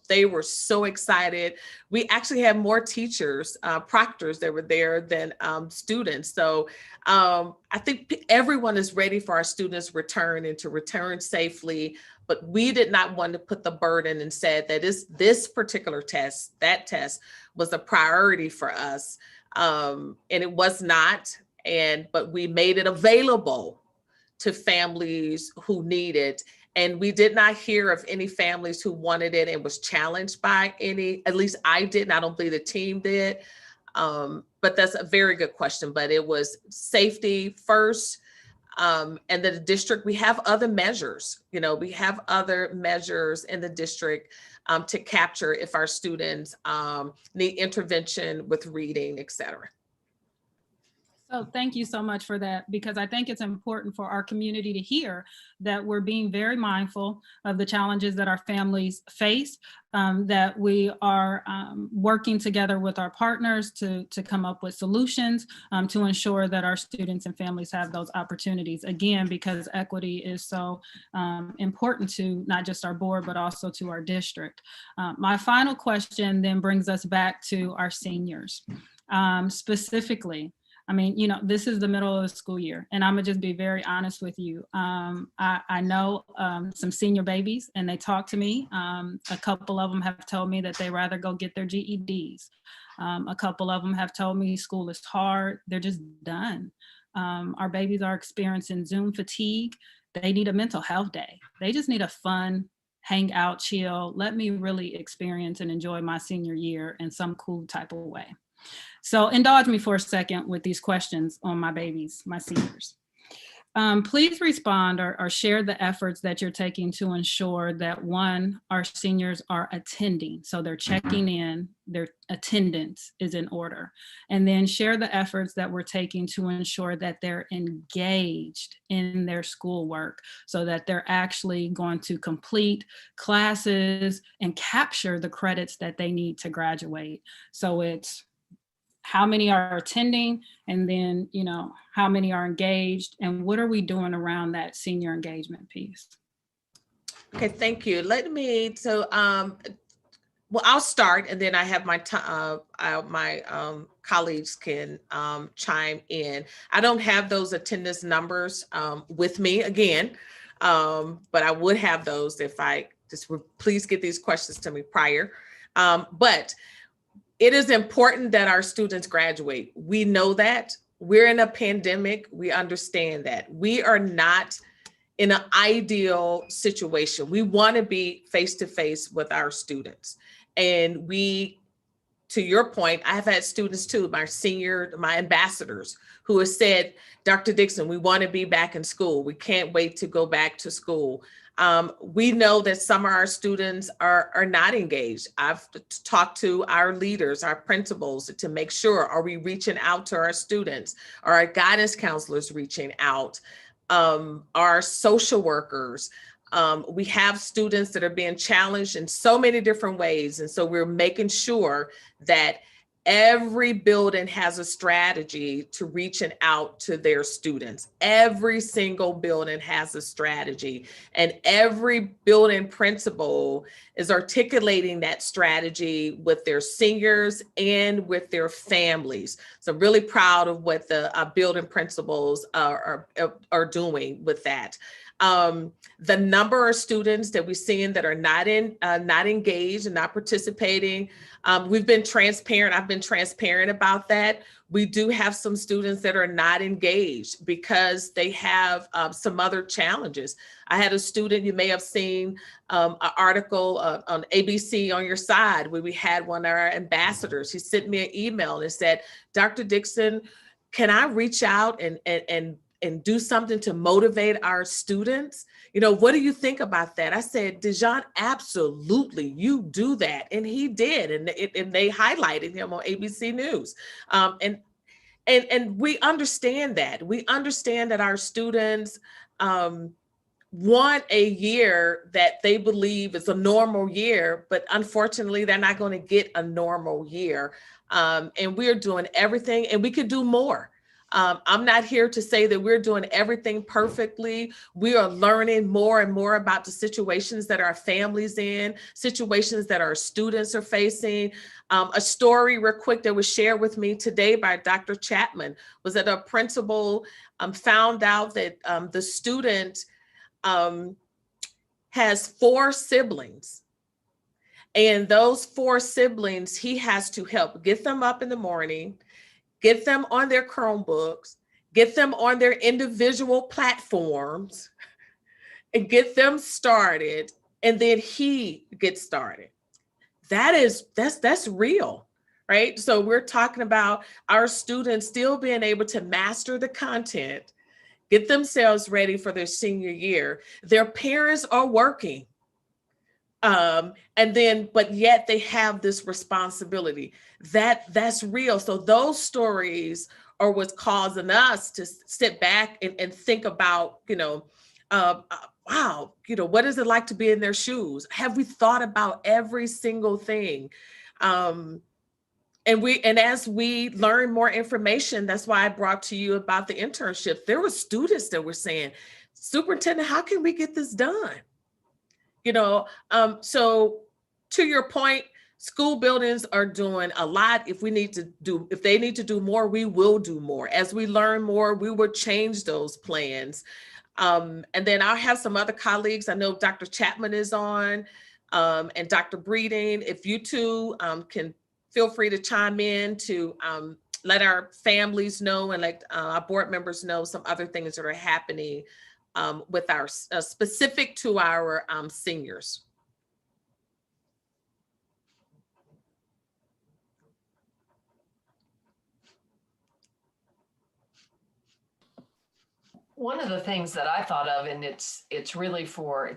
they were so excited. We actually had more teachers, proctors that were there than students. So I think everyone is ready for our students' return and to return safely. But we did not want to put the burden and said that this particular test, that test was a priority for us. And it was not. But we made it available to families who need it. And we did not hear of any families who wanted it and was challenged by any, at least I didn't, I don't believe the team did. But that's a very good question, but it was safety first. And the district, we have other measures, you know, we have other measures in the district to capture if our students need intervention with reading, et cetera. So thank you so much for that, because I think it's important for our community to hear that we're being very mindful of the challenges that our families face, that we are working together with our partners to come up with solutions to ensure that our students and families have those opportunities. Again, because equity is so important to not just our board, but also to our district. My final question then brings us back to our seniors. Specifically, I mean, you know, this is the middle of the school year, and I'm gonna just be very honest with you. I know some senior babies, and they talk to me. A couple of them have told me that they rather go get their GEDs. A couple of them have told me school is hard. They're just done. Our babies are experiencing Zoom fatigue. They need a mental health day. They just need a fun, hang out, chill. Let me really experience and enjoy my senior year in some cool type of way. So indulge me for a second with these questions on my babies, my seniors. Please respond or share the efforts that you're taking to ensure that, one, our seniors are attending. So they're checking in, their attendance is in order. And then share the efforts that we're taking to ensure that they're engaged in their schoolwork, so that they're actually going to complete classes and capture the credits that they need to graduate. So it's how many are attending, and then, you know, how many are engaged, and what are we doing around that senior engagement piece? Okay, thank you. Let me, so, well, I'll start, and then I have my colleagues can chime in. I don't have those attendance numbers with me again, but I would have those if I just would please get these questions to me prior. But it is important that our students graduate. We know that. We're in a pandemic. We understand that. We are not in an ideal situation. We want to be face-to-face with our students. And we to your point, I've had students too, my ambassadors, who have said, Dr. Dixon, we want to be back in school. We can't wait to go back to school. We know that some of our students are not engaged. I've talked to our leaders, our principals, to make sure, are we reaching out to our students? Are our guidance counselors reaching out? Our social workers? We have students that are being challenged in so many different ways. And so we're making sure that every building has a strategy to reaching out to their students. Every single building has a strategy, and every building principal is articulating that strategy with their seniors and with their families. So I'm really proud of what the building principals are doing with that. The number of students that we're seeing that are not engaged and not participating, we've been transparent. I've been transparent about that. We do have some students that are not engaged because they have some other challenges. I had a student, you may have seen an article on ABC on your side, where we had one of our ambassadors. He sent me an email and said, Dr. Dixon, can I reach out and do something to motivate our students? You know, what do you think about that? I said, Dejan, absolutely, you do that. And he did. And they highlighted him on ABC News. And we understand that. We understand that our students want a year that they believe is a normal year, but unfortunately, they're not going to get a normal year. And we're doing everything, and we could do more. I'm not here to say that we're doing everything perfectly. We are learning more and more about the situations that our families in, situations that our students are facing. A story real quick that was shared with me today by Dr. Chapman was that a principal found out that the student has 4 siblings. And those 4 siblings, he has to help get them up in the morning, get them on their Chromebooks, get them on their individual platforms, and get them started. And then he gets started. That's real, right? So we're talking about our students still being able to master the content, get themselves ready for their senior year. Their parents are working. But yet they have this responsibility that's real. So those stories are what's causing us to sit back and think about, wow, what is it like to be in their shoes? Have we thought about every single thing? And as we learn more information, that's why I brought to you about the internship. There were students that were saying, Superintendent, how can we get this done? So to your point, school buildings are doing a lot. If they need to do more, we will do more. As we learn more, we will change those plans. And then I'll have some other colleagues. I know Dr. Chapman is on, and Dr. Breeding. If you two can feel free to chime in to let our families know and let our board members know some other things that are happening with our specific to our seniors. One of the things that I thought of, and it's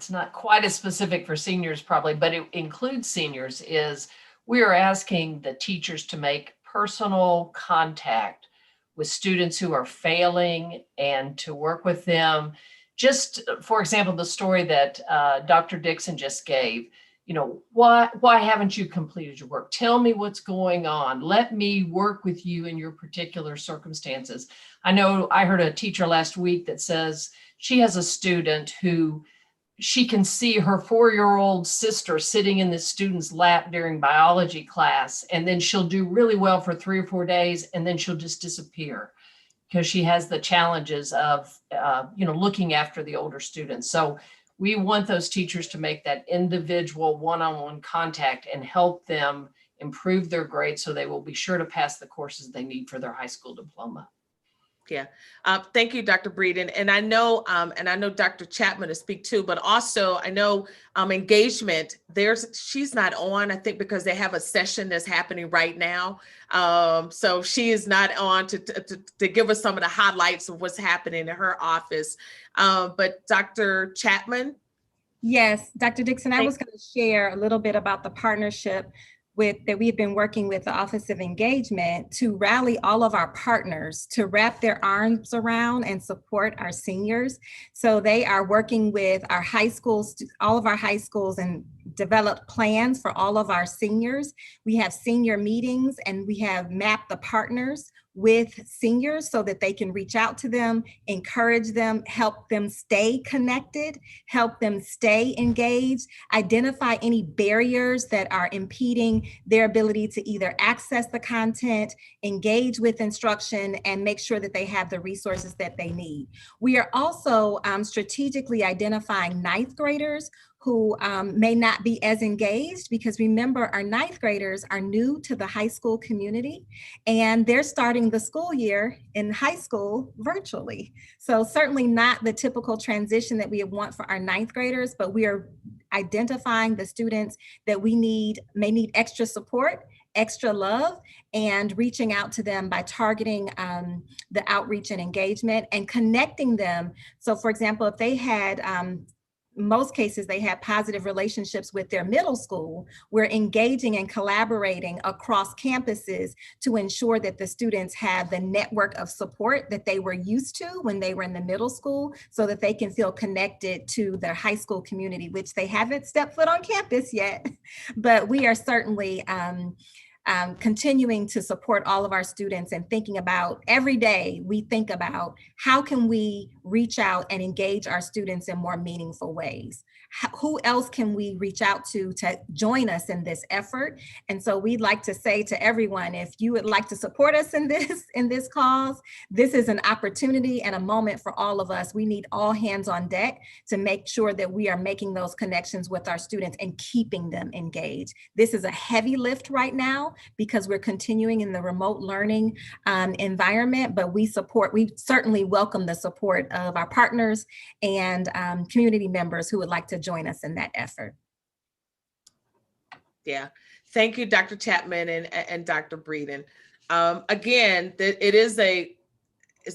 not quite as specific for seniors probably, but it includes seniors, is we are asking the teachers to make personal contact with students who are failing and to work with them. Just, for example, the story that Dr. Dixon just gave, why haven't you completed your work? Tell me what's going on. Let me work with you in your particular circumstances. I know I heard a teacher last week that says she has a student who she can see her 4-year-old sister sitting in the student's lap during biology class, and then she'll do really well for 3 or 4 days, and then she'll just disappear because she has the challenges of, looking after the older students. So we want those teachers to make that individual one-on-one contact and help them improve their grades so they will be sure to pass the courses they need for their high school diploma. Yeah. Thank you, Dr. Breeden. And I know Dr. Chapman to speak too, but also I know engagement, she's not on, I think, because they have a session that's happening right now. So she is not on to give us some of the highlights of what's happening in her office. But Dr. Chapman? Yes, Dr. Dixon, I was going to share a little bit about the partnership that we've been working with the Office of Engagement to rally all of our partners to wrap their arms around and support our seniors. So they are working with our high schools, all of our high schools, and developed plans for all of our seniors. We have senior meetings and we have mapped the partners with seniors so that they can reach out to them, encourage them, help them stay connected, help them stay engaged, identify any barriers that are impeding their ability to either access the content, engage with instruction, and make sure that they have the resources that they need. We are also strategically identifying ninth graders who may not be as engaged, because remember, our ninth graders are new to the high school community and they're starting the school year in high school virtually. So certainly not the typical transition that we want for our ninth graders, but we are identifying the students that may need extra support, extra love, and reaching out to them by targeting the outreach and engagement and connecting them. So for example, if they had most cases, they have positive relationships with their middle school, we're engaging and collaborating across campuses to ensure that the students have the network of support that they were used to when they were in the middle school, so that they can feel connected to their high school community, which they haven't stepped foot on campus yet. But we are certainly continuing to support all of our students and thinking about every day, we think about how can we reach out and engage our students in more meaningful ways? Who else can we reach out to join us in this effort? And so we'd like to say to everyone, if you would like to support us in this cause, this is an opportunity and a moment for all of us. We need all hands on deck to make sure that we are making those connections with our students and keeping them engaged. This is a heavy lift right now because we're continuing in the remote learning environment, but we certainly welcome the support of our partners and community members who would like to join us in that effort. Yeah, thank you, Dr. Chapman and Dr. Breeden. Again, it's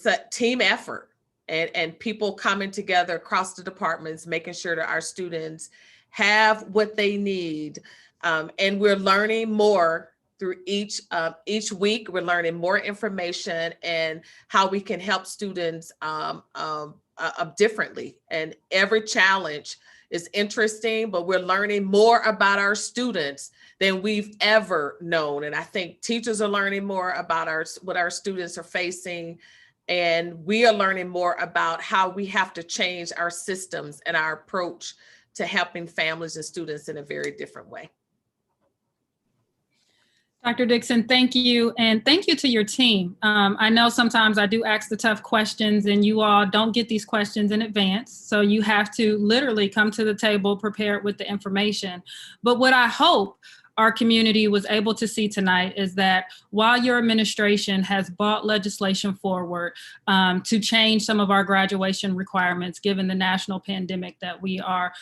a team effort and people coming together across the departments, making sure that our students have what they need. And we're learning more through each week. We're learning more information and how we can help students differently. And every challenge is interesting, but we're learning more about our students than we've ever known. And I think teachers are learning more about what our students are facing. And we are learning more about how we have to change our systems and our approach to helping families and students in a very different way. Dr. Dixon, thank you. And thank you to your team. I know sometimes I do ask the tough questions and you all don't get these questions in advance. So you have to literally come to the table prepared with the information. But what I hope our community was able to see tonight is that while your administration has brought legislation forward to change some of our graduation requirements, given the national pandemic that we are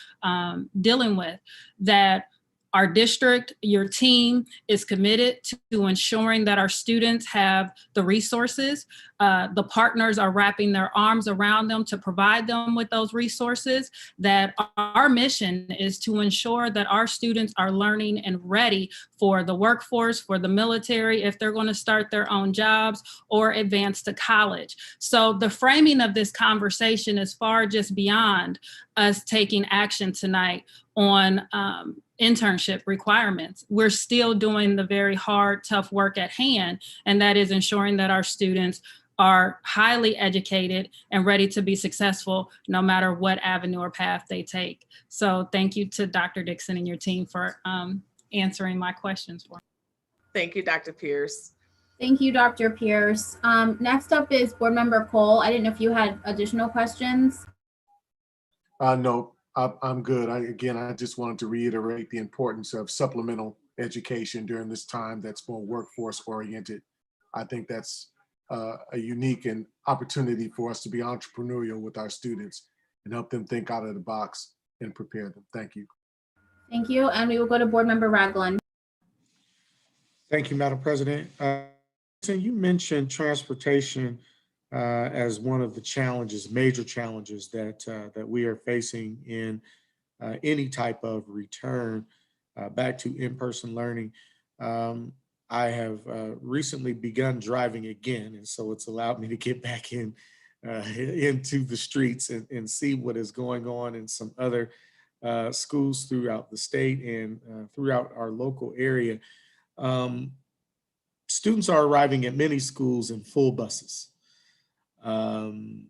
dealing with, that our district, your team is committed to ensuring that our students have the resources. The partners are wrapping their arms around them to provide them with those resources. That our mission is to ensure that our students are learning and ready for the workforce, for the military, if they're going to start their own jobs or advance to college. So the framing of this conversation is far just beyond us taking action tonight on internship requirements. We're still doing the very hard, tough work at hand, and that is ensuring that our students are highly educated and ready to be successful no matter what avenue or path they take. So thank you to Dr. Dixon and your team for answering my questions for me. Thank you, Dr. Pierce. Thank you, Dr. Pierce. Next up is Board Member Cole. I didn't know if you had additional questions. No, I'm good. I just wanted to reiterate the importance of supplemental education during this time that's more workforce oriented. I think that's a unique and opportunity for us to be entrepreneurial with our students and help them think out of the box and prepare them. Thank you. Thank you. And we will go to Board Member Ragland. Thank you, Madam President. So you mentioned transportation as one of the challenges, major challenges that we are facing in any type of return back to in-person learning. I have recently begun driving again, and so it's allowed me to get back into the streets and see what is going on in some other schools throughout the state and throughout our local area. Students are arriving at many schools in full buses. And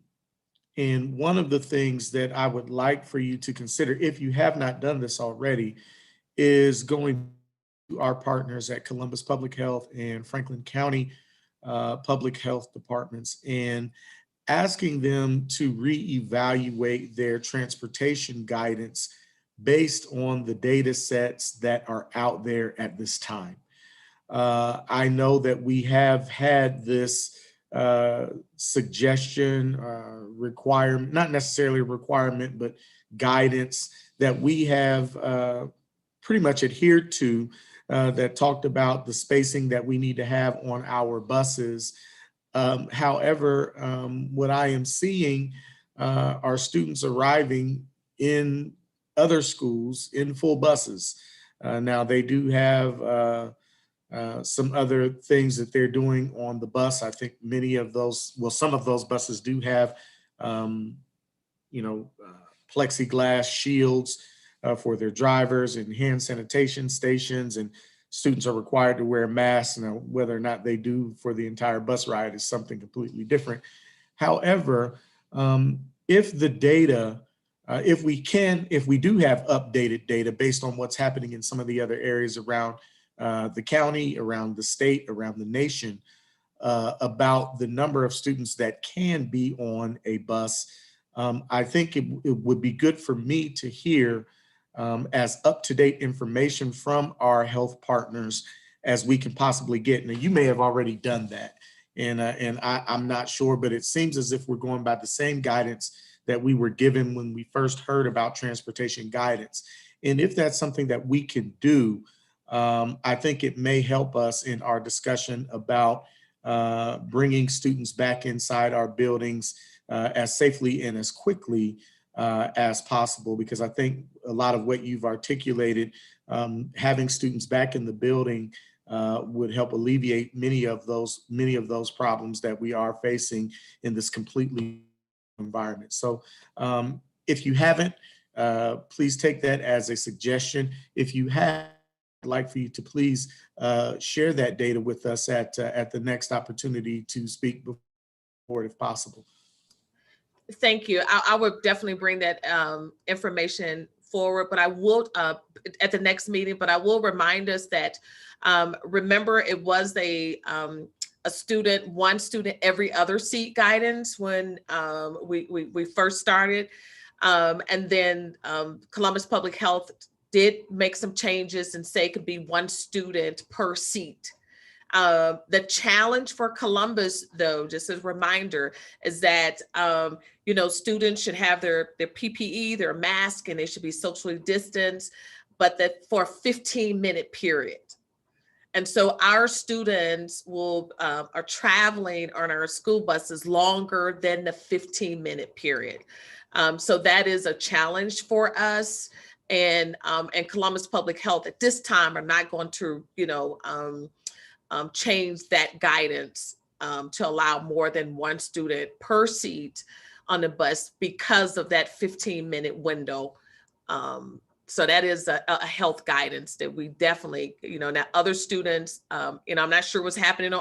one of the things that I would like for you to consider, if you have not done this already, is going to our partners at Columbus Public Health and Franklin County Public Health Departments and asking them to reevaluate their transportation guidance based on the data sets that are out there at this time. I know that we have had this suggestion, requirement, not necessarily a requirement, but guidance that we have pretty much adhered to that talked about the spacing that we need to have on our buses. However, what I am seeing are students arriving in other schools in full buses. Now they do have some other things that they're doing on the bus. I think many of those, well, some of those buses do have, plexiglass shields for their drivers and hand sanitation stations, and students are required to wear masks. Now, whether or not they do for the entire bus ride is something completely different. However, if the data, if we do have updated data based on what's happening in some of the other areas around the county, around the state, around the nation, about the number of students that can be on a bus, I think it would be good for me to hear as up-to-date information from our health partners as we can possibly get. Now, you may have already done that, and I'm not sure, but it seems as if we're going by the same guidance that we were given when we first heard about transportation guidance. And if that's something that we can do, I think it may help us in our discussion about bringing students back inside our buildings as safely and as quickly as possible, because I think a lot of what you've articulated, having students back in the building would help alleviate many of those problems that we are facing in this completely environment. So if you haven't, please take that as a suggestion. If you have, I'd like for you to please share that data with us at the next opportunity to speak before, if possible. Thank you. I would definitely bring that information forward, but I will at the next meeting, but I will remind us that remember it was one student every other seat guidance when we first started. And then Columbus Public Health did make some changes and say it could be one student per seat. The challenge for Columbus, though, just as a reminder, is that students should have their PPE, their mask, and they should be socially distanced, but that for a 15-minute period. And so our students are traveling on our school buses longer than the 15-minute period. So that is a challenge for us. And Columbus Public Health at this time are not going to, change that guidance to allow more than one student per seat on the bus because of that 15-minute window. So that is a health guidance that we definitely, now other students, I'm not sure what's happening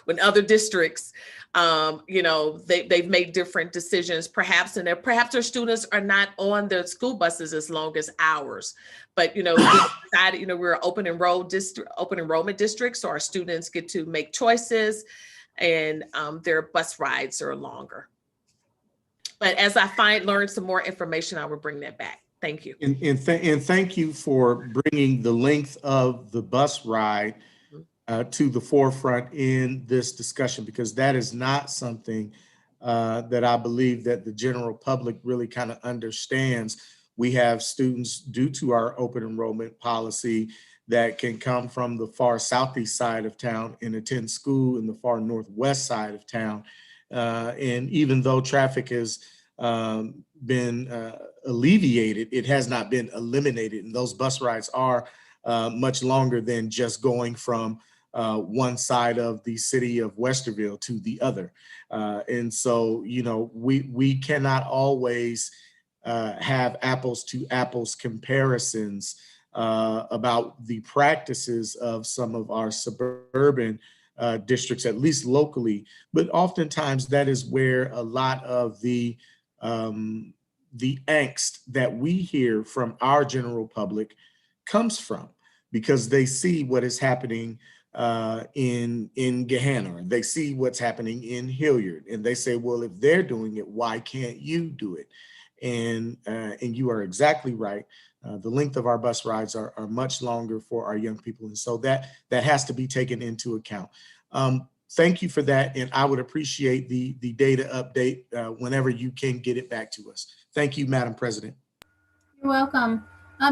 when other districts, they've made different decisions, perhaps their students are not on their school buses as long as ours. But, we decided, we're open enrollment district, so our students get to make choices and their bus rides are longer. But as I learn some more information, I will bring that back. Thank you. And thank you for bringing the length of the bus ride to the forefront in this discussion, because that is not something that I believe that the general public really kind of understands. We have students, due to our open enrollment policy, that can come from the far southeast side of town and attend school in the far northwest side of town. And even though traffic has been alleviated, it has not been eliminated. And those bus rides are much longer than just going from one side of the city of Westerville to the other. And so, you know, we cannot always have apples to apples comparisons about the practices of some of our suburban districts, at least locally, but oftentimes that is where a lot of the angst that we hear from our general public comes from, because they see what is happening in Gahanna, or they see what's happening in Hilliard, and they say, well, if they're doing it, why can't you do it? And you are exactly right. The length of our bus rides are much longer for our young people. And so that has to be taken into account. Thank you for that. And I would appreciate the data update whenever you can get it back to us. Thank you, Madam President. You're welcome.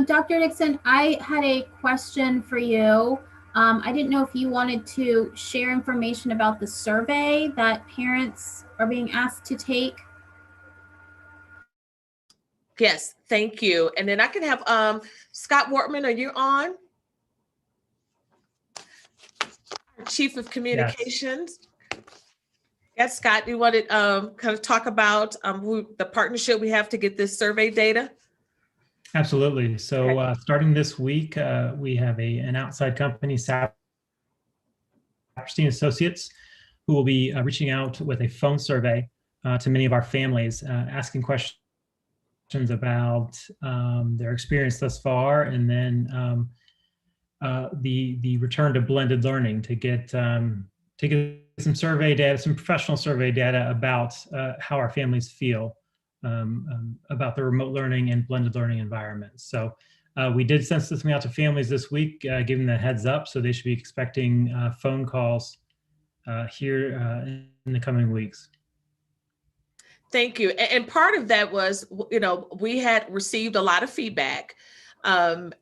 Dr. Dixon, I had a question for you. I didn't know if you wanted to share information about the survey that parents are being asked to take. Yes, thank you. And then I can have Scott Wortman, are you on? Chief of Communications. Yes, Scott, you want to kind of talk about the partnership we have to get this survey data? Absolutely. So starting this week, we have an outside company, Saperstein Associates, who will be reaching out with a phone survey to many of our families, asking questions about their experience thus far, and then the return to blended learning to get some survey data, some professional survey data about how our families feel about the remote learning and blended learning environments. So we did send something out to families this week, giving them a heads up, so they should be expecting phone calls here in the coming weeks. Thank you. And part of that was, you know, we had received a lot of feedback from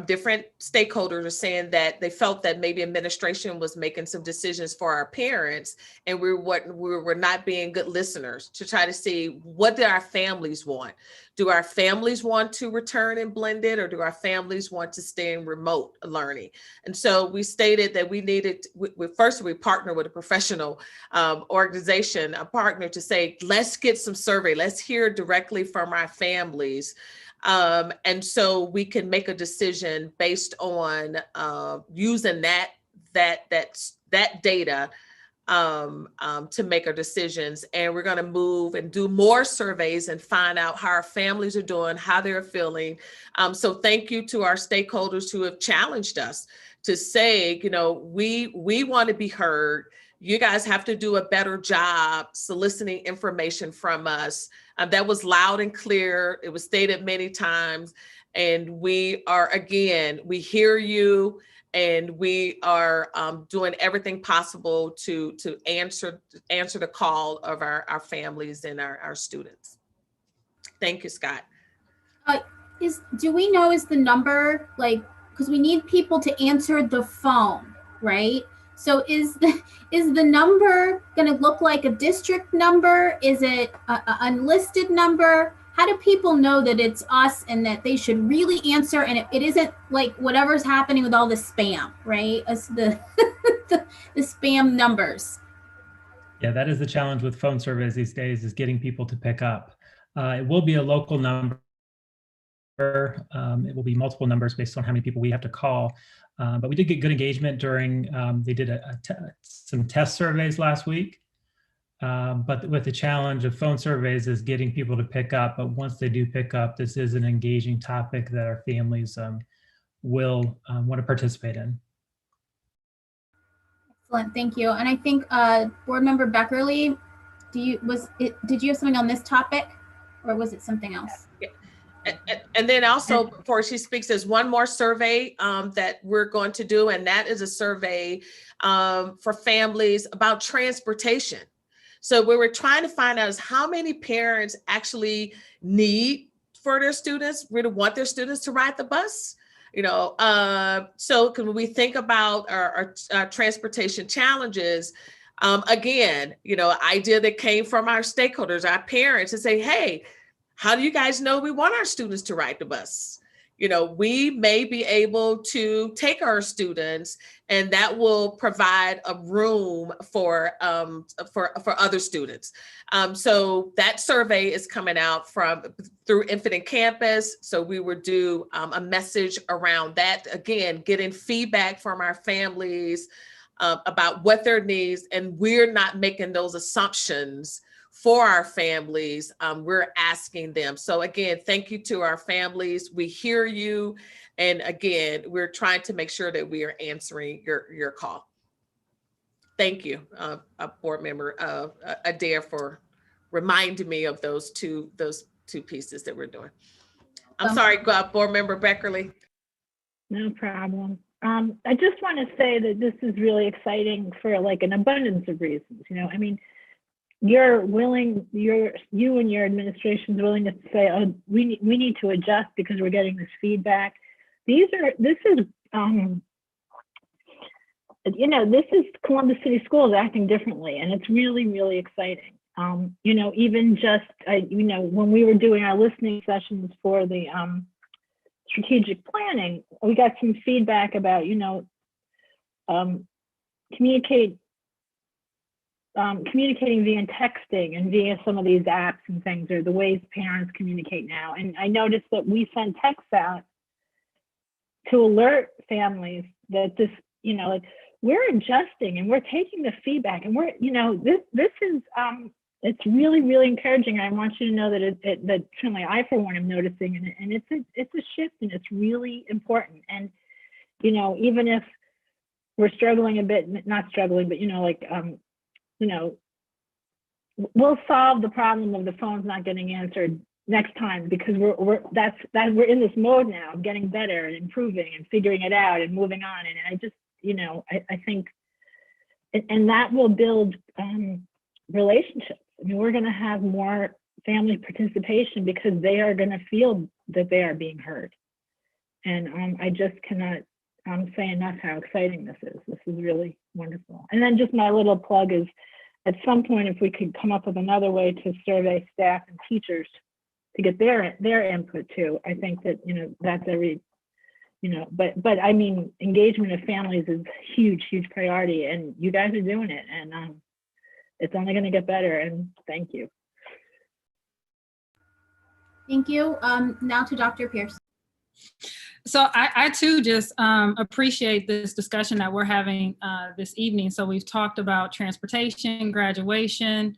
different stakeholders saying that they felt that maybe administration was making some decisions for our parents, and we were not being good listeners to try to see, what do our families want? Do our families want to return in blended, or do our families want to stay in remote learning? And so we stated that we needed, first we partnered with a professional organization, a partner, to say, let's get some survey, let's hear directly from our families. And so we can make a decision based on using that data to make our decisions. And we're going to move and do more surveys and find out how our families are doing, how they're feeling. So thank you to our stakeholders who have challenged us to say, you know, we want to be heard. You guys have to do a better job soliciting information from us. That was loud and clear. It was stated many times. And we are, again, we hear you, and we are doing everything possible to answer the call of our families and our students. Thank you, Scott. Do we know, is the number, like, because we need people to answer the phone, right? So is the number going to look like a district number? Is it an unlisted number? How do people know that it's us and that they should really answer, and it isn't like whatever's happening with all the spam, right? As the spam numbers. Yeah, that is the challenge with phone surveys these days, is getting people to pick up. It will be a local number. It will be multiple numbers based on how many people we have to call. But we did get good engagement during, they did some test surveys last week. But with the challenge of phone surveys is getting people to pick up. But once they do pick up, this is an engaging topic that our families will want to participate in. Excellent, thank you. And I think Board Member Beckerly, did you have something on this topic, or was it something else? And then also, before she speaks, there's one more survey that we're going to do, and that is a survey for families about transportation. So what we're trying to find out is how many parents actually need for their students, really want their students to ride the bus. You know, so when we think about our transportation challenges, again, you know, idea that came from our stakeholders, our parents, to say, hey, how do you guys know we want our students to ride the bus? You know, we may be able to take our students, and that will provide a room for other students. So that survey is coming out through Infinite Campus. So we will do a message around that. Again, getting feedback from our families about what their needs, and we're not making those assumptions for our families. We're asking them. So again, thank you to our families. We hear you. And again, we're trying to make sure that we are answering your call. Thank you, Board Member Adair, for reminding me of those two pieces that we're doing. I'm sorry, Board Member Beckerly. No problem. I just want to say that this is really exciting for like an abundance of reasons. You know, I mean, you and your administration's willingness to say, oh, we need to adjust because we're getting this feedback. This is Columbus City Schools acting differently, and it's really, really exciting. You know, even just, when we were doing our listening sessions for the strategic planning, we got some feedback about, communicating via texting and via some of these apps and things are the ways parents communicate now. And I noticed that we send texts out to alert families that this, like we're adjusting and we're taking the feedback, and we're, this is, it's really, really encouraging. I want you to know that that certainly I, for one, am noticing, and it's a shift, and it's really important. And, even if we're struggling a bit, not struggling, but, we'll solve the problem of the phones not getting answered next time, because we're in this mode now of getting better and improving and figuring it out and moving on. And I just, I think, and that will build relationships. I mean, we're going to have more family participation because they are going to feel that they are being heard. And I just cannot say enough how exciting this is. This is really wonderful. And then just my little plug is, at some point, if we could come up with another way to survey staff and teachers to get their input too, I think that, that's but I mean, engagement of families is huge, huge priority, and you guys are doing it, and it's only going to get better, and thank you. Thank you. Now to Dr. Pierce. So I too just appreciate this discussion that we're having this evening. So we've talked about transportation, graduation.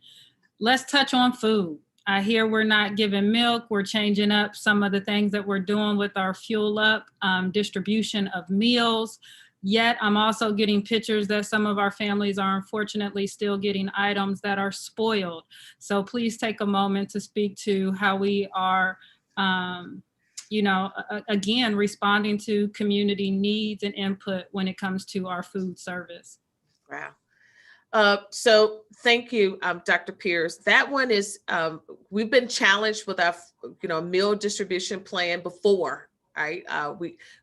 Let's touch on food. I hear we're not giving milk. We're changing up some of the things that we're doing with our Fuel Up distribution of meals. Yet I'm also getting pictures that some of our families are unfortunately still getting items that are spoiled. So please take a moment to speak to how we are again, responding to community needs and input when it comes to our food service. Wow. So thank you, Dr. Pierce. That one is, we've been challenged with our, meal distribution plan before, right?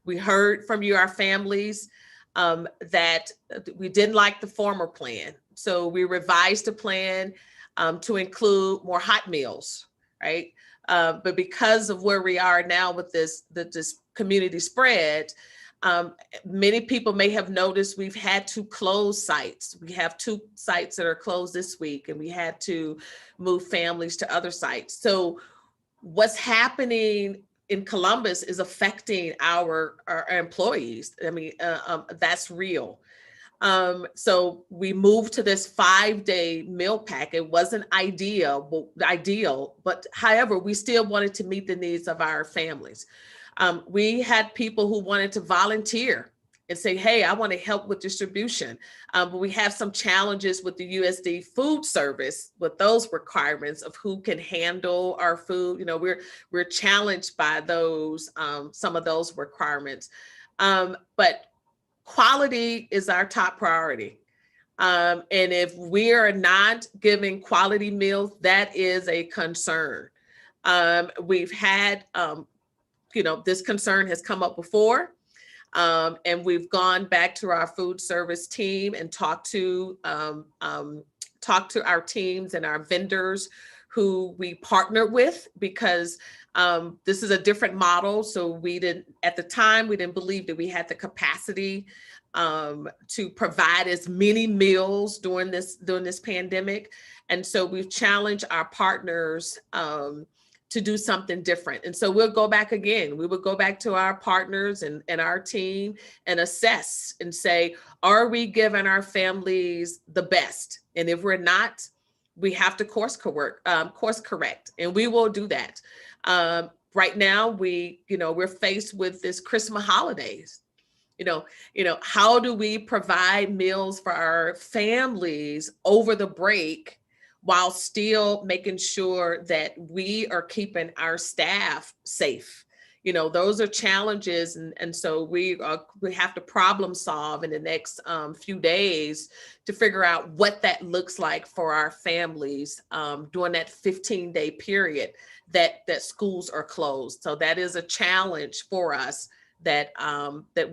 We heard from you, our families, that we didn't like the former plan. So we revised the plan to include more hot meals, right? But because of where we are now with this community spread, many people may have noticed we've had to close sites. We have 2 sites that are closed this week, and we had to move families to other sites. So what's happening in Columbus is affecting our employees. I mean, that's real. So we moved to this 5-day meal pack. It wasn't ideal, but however, we still wanted to meet the needs of our families. We had people who wanted to volunteer and say, hey, I want to help with distribution. But we have some challenges with the USD food service with those requirements of who can handle our food. You know, we're challenged by those, some of those requirements. But quality is our top priority. And if we are not giving quality meals, that is a concern. We've had, you know, this concern has come up before. And we've gone back to our food service team and talked to our teams and our vendors who we partner with, because this is a different model. So at the time, we didn't believe that we had the capacity to provide as many meals during this pandemic. And so we've challenged our partners to do something different. And so we'll go back again. We will go back to our partners and our team and assess and say, are we giving our families the best? And if we're not, we have to course correct, and we will do that. Right now, we're faced with this Christmas holidays. How do we provide meals for our families over the break while still making sure that we are keeping our staff safe? Those are challenges. And so we have to problem solve in the next few days to figure out what that looks like for our families during that 15-day period that schools are closed. So that is a challenge for us, that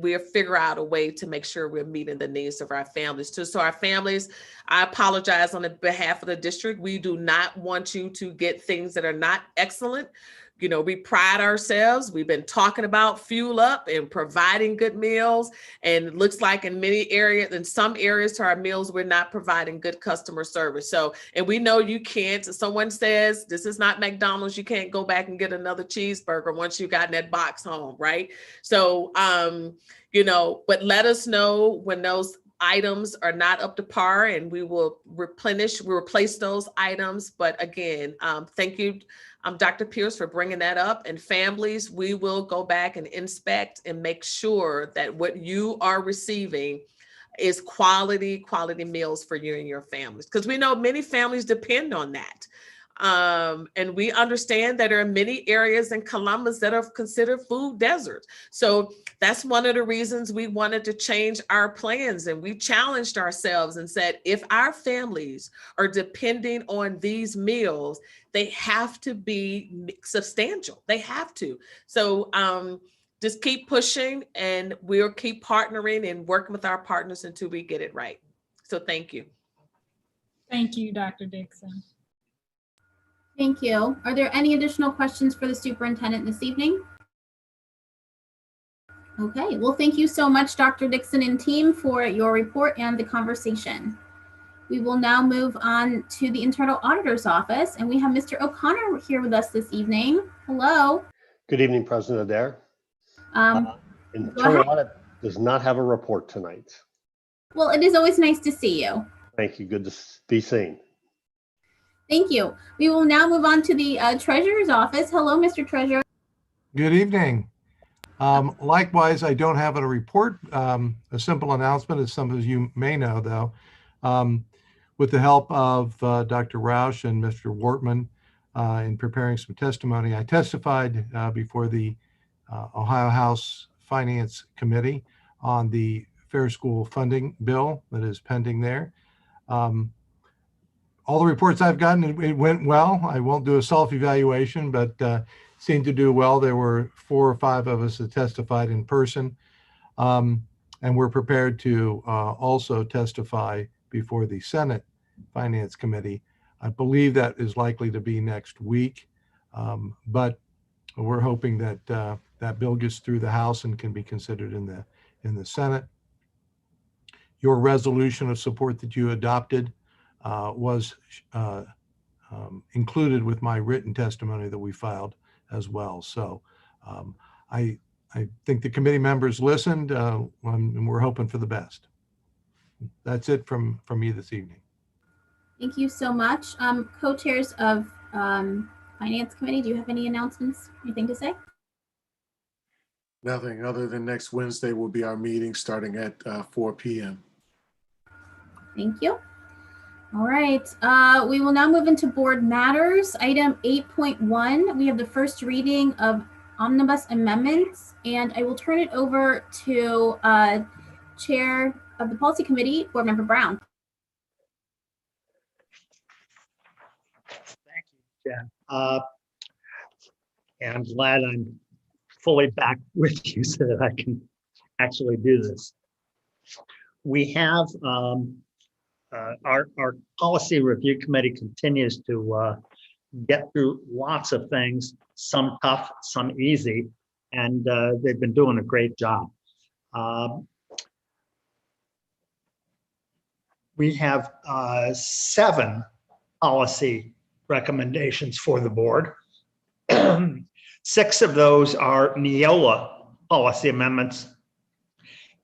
we'll figure out a way to make sure we're meeting the needs of our families too. So our families, I apologize on the behalf of the district. We do not want you to get things that are not excellent. We pride ourselves. We've been talking about Fuel Up and providing good meals. And it looks like in some areas to our meals, we're not providing good customer service. So, and we know you can't. If someone says, this is not McDonald's, you can't go back and get another cheeseburger once you've gotten that box home, right? So, but let us know when those items are not up to par, and we will replace those items. But again, thank you, Dr. Pierce, for bringing that up. And families, we will go back and inspect and make sure that what you are receiving is quality meals for you and your families, because we know many families depend on that. And we understand that there are many areas in Columbus that are considered food deserts. So that's one of the reasons we wanted to change our plans. And we challenged ourselves and said, if our families are depending on these meals, they have to be substantial. They have to. So just keep pushing, and we'll keep partnering and working with our partners until we get it right. So thank you. Thank you, Dr. Dixon. Thank you. Are there any additional questions for the superintendent this evening? Okay, well, thank you so much, Dr. Dixon and team, for your report and the conversation. We will now move on to the Internal Auditor's Office, and we have Mr. O'Connor here with us this evening. Hello. Good evening, President Adair. Internal Audit does not have a report tonight. Well, it is always nice to see you. Thank you. Good to be seen. Thank you. We will now move on to the Treasurer's Office. Hello, Mr. Treasurer. Good evening. Likewise, I don't have a report. A simple announcement, as some of you may know, though. With the help of Dr. Roush and Mr. Wortman in preparing some testimony, I testified before the Ohio House Finance Committee on the Fair School Funding Bill that is pending there. All the reports I've gotten, it went well. I won't do a self-evaluation, but seemed to do well. There were 4 or 5 of us that testified in person, and we're prepared to also testify before the Senate Finance Committee. I believe that is likely to be next week, but we're hoping that that bill gets through the House and can be considered in the Senate. Your resolution of support that you adopted was included with my written testimony that we filed as well. So I think the committee members listened, and we're hoping for the best. That's it from me this evening. Thank you so much. Co-chairs of Finance Committee, do you have any announcements, anything to say? Nothing other than next Wednesday will be our meeting starting at 4 p.m. Thank you. All right, we will now move into board matters. Item 8.1, we have the first reading of omnibus amendments, and I will turn it over to Chair of the Policy Committee, Board Member Brown. Thank you, Jen. And I'm glad I'm fully back with you so that I can actually do this. We have our policy review committee continues to get through lots of things, some tough, some easy, and they've been doing a great job. We have 7 policy recommendations for the board. 6 of those are Neola policy amendments,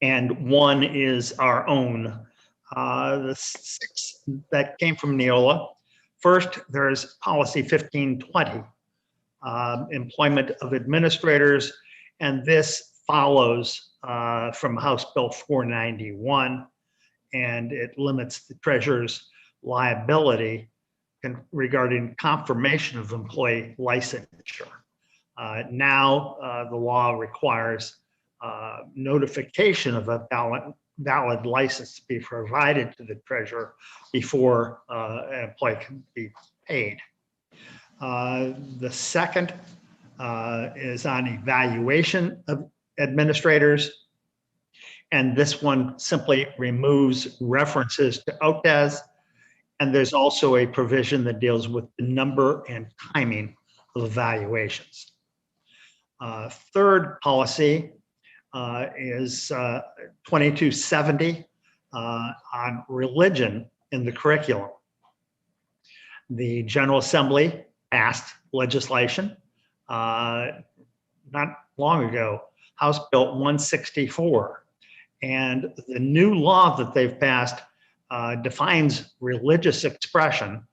and 1 is our own. The 6 that came from Neola. First, there's policy 1520, employment of administrators, and this follows from House Bill 491, and it limits the treasurer's liability regarding confirmation of employee licensure. Now, the law requires notification of a valid license to be provided to the treasurer before an employee can be paid. The second is on evaluation of administrators. And this one simply removes references to OTES. And there's also a provision that deals with the number and timing of evaluations. Third policy is 2270 on religion in the curriculum. The General Assembly passed legislation not long ago, House Bill 164. And the new law that they've passed defines religious expression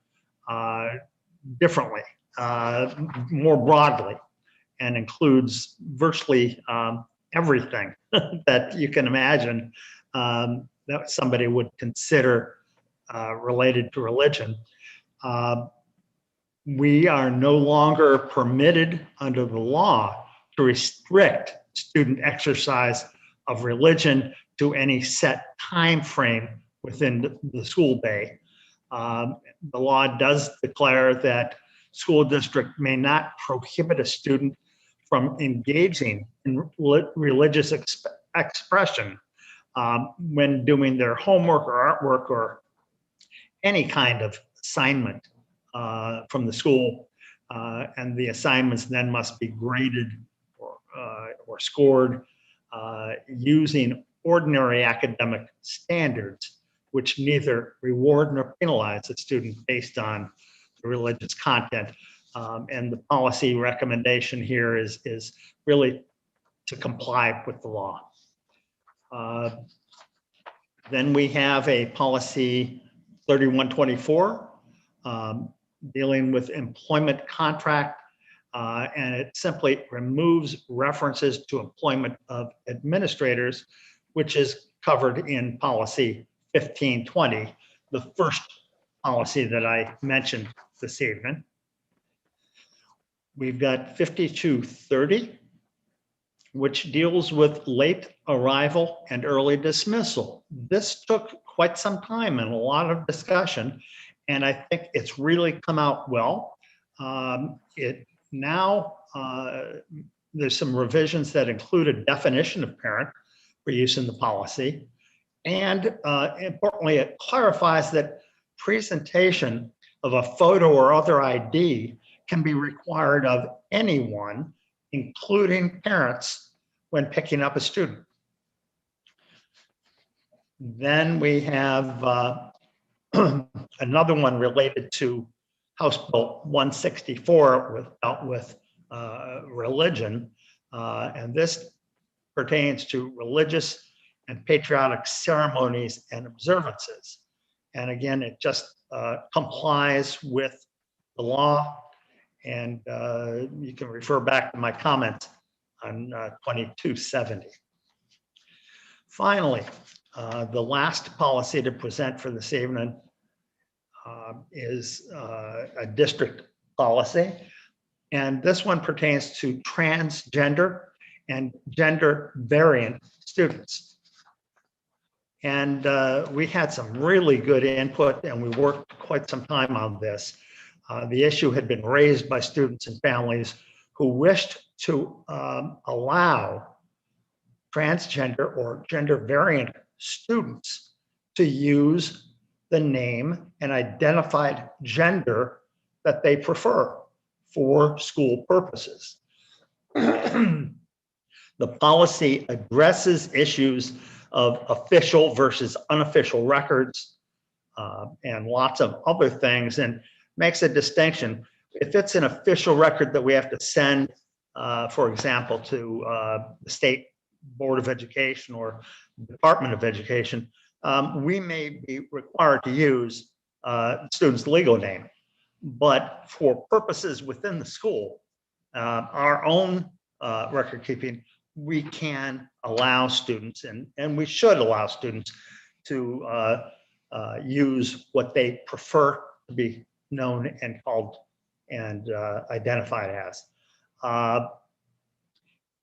differently, more broadly, and includes virtually everything that you can imagine that somebody would consider related to religion. We are no longer permitted under the law to restrict student exercise of religion to any set time frame within the school day. The law does declare that school district may not prohibit a student from engaging in religious expression when doing their homework or artwork or any kind of assignment from the school. And the assignments then must be graded or scored using ordinary academic standards, which neither reward nor penalize a student based on the religious content. And the policy recommendation here is really to comply with the law. Then we have a policy 3124 dealing with employment contract, and it simply removes references to employment of administrators, which is covered in policy 1520, the first policy that I mentioned this evening. We've got 5230, which deals with late arrival and early dismissal. This took quite some time and a lot of discussion, and I think it's really come out well. There's some revisions that include a definition of parent for use in the policy. And importantly, it clarifies that presentation of a photo or other ID can be required of anyone, including parents, when picking up a student. Then we have another one related to House Bill 164 dealt with religion, and this pertains to religious and patriotic ceremonies and observances. And again, it just complies with the law, and you can refer back to my comments on 2270. Finally, the last policy to present for this evening is a district policy. And this one pertains to transgender and gender variant students. And we had some really good input, and we worked quite some time on this. The issue had been raised by students and families who wished to allow transgender or gender variant students to use the name and identified gender that they prefer for school purposes. The policy addresses issues of official versus unofficial records and lots of other things, and makes a distinction. If it's an official record that we have to send, for example, to the State Board of Education or Department of Education, we may be required to use student's legal name. But for purposes within the school, our own record keeping, we can allow students, and we should allow students to use what they prefer to be known and called and identified as.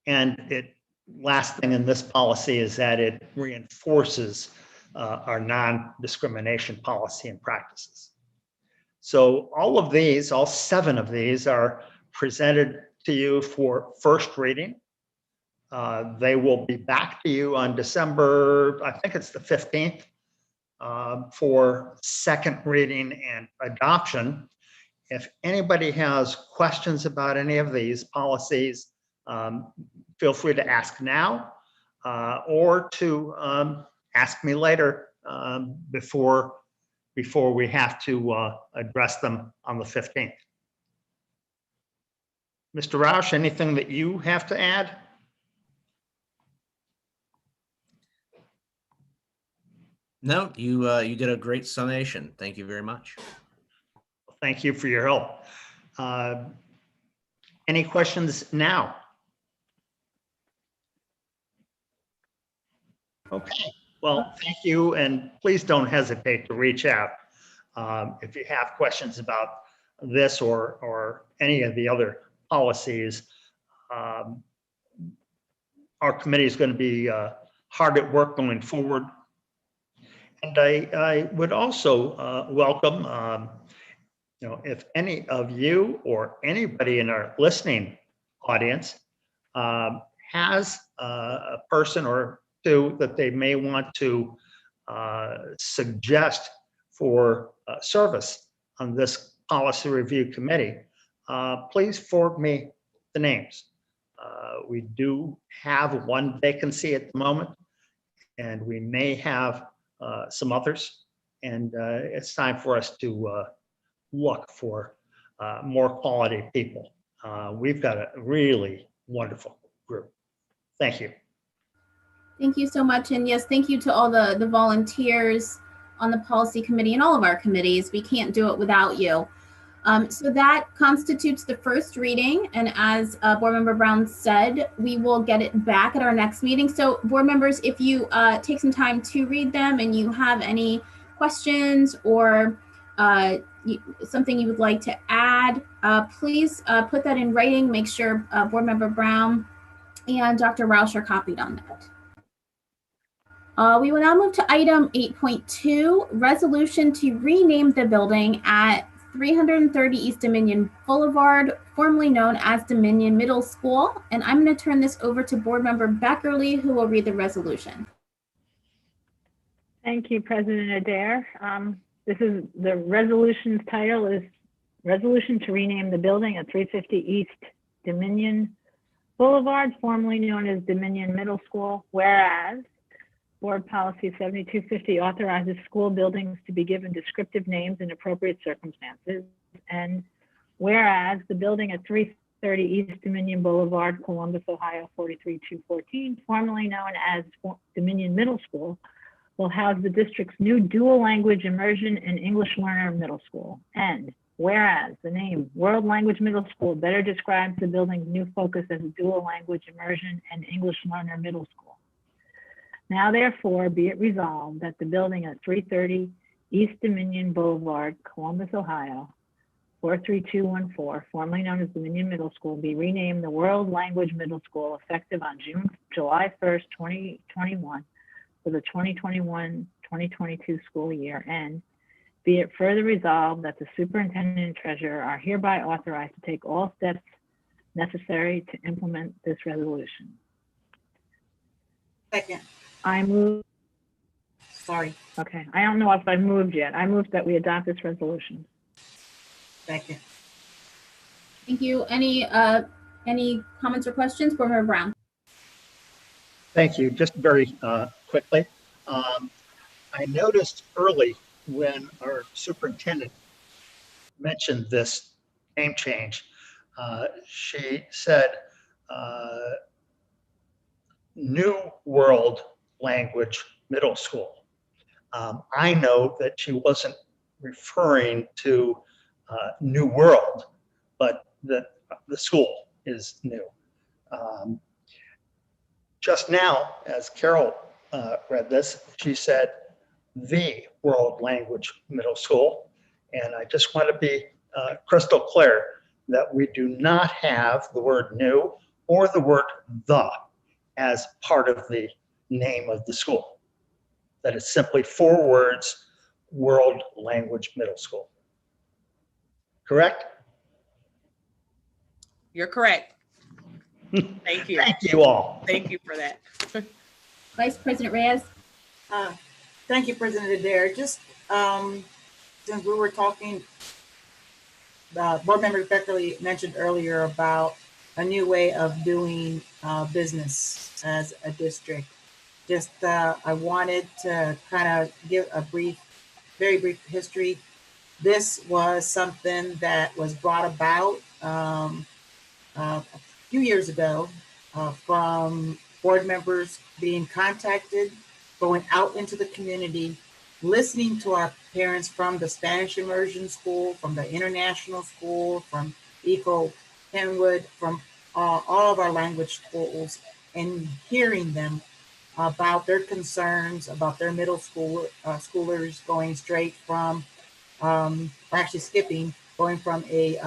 And last thing in this policy is that it reinforces our non-discrimination policy and practices. So all of these, all 7 of these, are presented to you for first reading. They will be back to you on December, I think it's the 15th, for second reading and adoption. If anybody has questions about any of these policies, feel free to ask now or to ask me later before we have to address them on the 15th. Mr. Roush, anything that you have to add? No, you did a great summation. Thank you very much. Thank you for your help. Any questions now? Okay, well, thank you, and please don't hesitate to reach out if you have questions about this or any of the other policies. Our committee is going to be hard at work going forward. And I would also welcome, if any of you or anybody in our listening audience has a person or two that they may want to suggest for service on this policy review committee, please forward me the names. We do have 1 vacancy at the moment, and we may have some others, and it's time for us to look for more quality people. We've got a really wonderful group. Thank you. Thank you so much. And yes, thank you to all the volunteers on the policy committee and all of our committees. We can't do it without you. So that constitutes the first reading. And as Board Member Brown said, we will get it back at our next meeting. So board members, if you take some time to read them and you have any questions or something you would like to add, please put that in writing. Make sure Board Member Brown and Dr. Roush are copied on that. We will now move to item 8.2, resolution to rename the building at 330 East Dominion Boulevard, formerly known as Dominion Middle School. And I'm going to turn this over to Board Member Beckerly, who will read the resolution. Thank you, President Adair. This is the resolution's title is Resolution to rename the building at 350 East Dominion Boulevard, formerly known as Dominion Middle School, whereas Board Policy 7250 authorizes school buildings to be given descriptive names in appropriate circumstances. And whereas the building at 330 East Dominion Boulevard, Columbus, Ohio 43214, formerly known as Dominion Middle School, will house the district's new dual language immersion and English learner middle school. And Whereas the name World Language Middle School better describes the building's new focus as a dual language immersion and English learner middle school. Now therefore be it resolved that the building at 330 East Dominion Boulevard, Columbus, Ohio, 43214, formerly known as Dominion Middle School, be renamed the World Language Middle School effective on July 1st, 2021 for the 2021-2022 school year. And be it further resolved that the superintendent and treasurer are hereby authorized to take all steps necessary to implement this resolution. Second. I move. Sorry. Okay, I don't know if I moved yet. I moved that we adopt this resolution. Second. Thank you. Any comments or questions? Board Member Brown. Thank you. Just very quickly. I noticed early when our superintendent mentioned this name change, she said New World Language Middle School. I know that she wasn't referring to New World, but that the school is new. Just now, as Carol read this, she said the World Language Middle School. And I just want to be crystal clear that we do not have the word new or the word the as part of the name of the school. That is simply 4 words, World Language Middle School. Correct? You're correct. Thank you. Thank you all. Thank you for that. Vice President Reyes. Thank you, President Adair. Just since we were talking, Board Member Beckley mentioned earlier about a new way of doing business as a district. Just I wanted to kind of give a very brief history. This was something that was brought about a few years ago from board members being contacted, going out into the community, listening to our parents from the Spanish immersion school, from the international school, from Eco Kenwood, from all of our language schools, and hearing them about their concerns about their middle school schoolers going straight from, actually skipping, going from a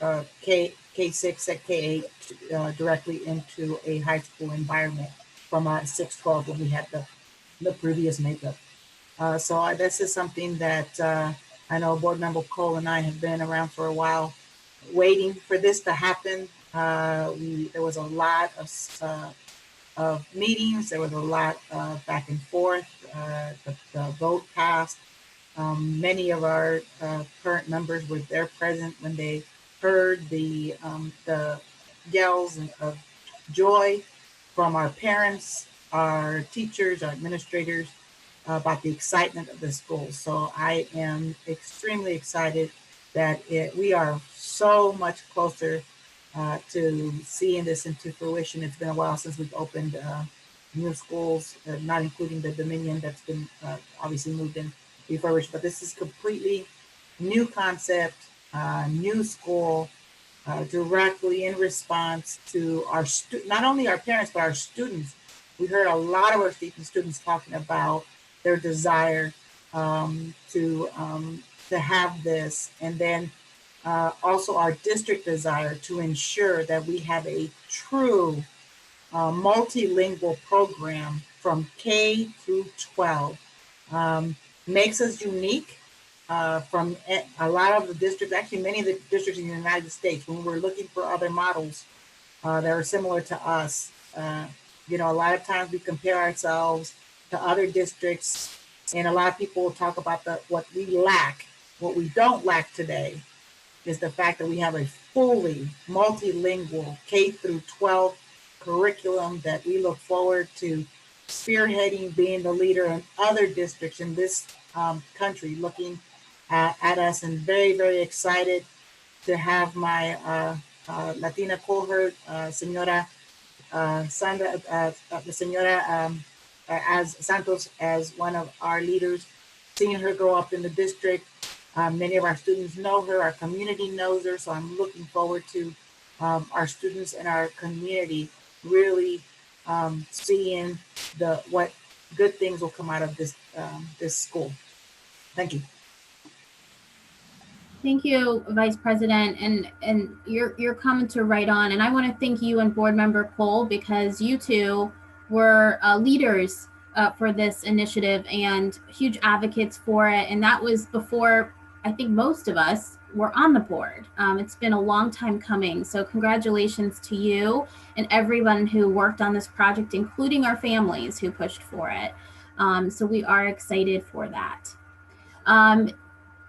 K6 at K8 directly into a high school environment from 612 when we had the previous makeup. So this is something that I know Board Member Cole and I have been around for a while, waiting for this to happen. There was a lot of meetings. There was a lot of back and forth. The vote passed. Many of our current members were there present when they heard the yells of joy from our parents, our teachers, our administrators about the excitement of the school. So I am extremely excited that we are so much closer to seeing this into fruition. It's been a while since we've opened new schools, not including the Dominion that's been obviously moved in, refurbished, but this is completely new concept, new school, directly in response to our not only our parents, but our students. We heard a lot of our students talking about their desire to have this, and then also our district desire to ensure that we have a true multilingual program from K through 12. Makes us unique from a lot of the districts, actually many of the districts in the United States. When we're looking for other models that are similar to us, a lot of times we compare ourselves to other districts, and a lot of people will talk about what we lack. What we don't lack today is the fact that we have a fully multilingual K through 12 curriculum that we look forward to spearheading, being the leader in other districts in this country looking at us, and very, very excited to have my Latina cohort, Senora Sandra, the Senora as Santos as one of our leaders, seeing her grow up in the district, Many of our students know her, our community knows her, so I'm looking forward to our students and our community really seeing what good things will come out of this school. Thank you. Thank you, Vice President, and your comments are right on. And I want to thank you and Board Member Cole, because you two were leaders for this initiative and huge advocates for it. And that was before I think most of us were on the board. It's been a long time coming. So congratulations to you and everyone who worked on this project, including our families who pushed for it. So we are excited for that.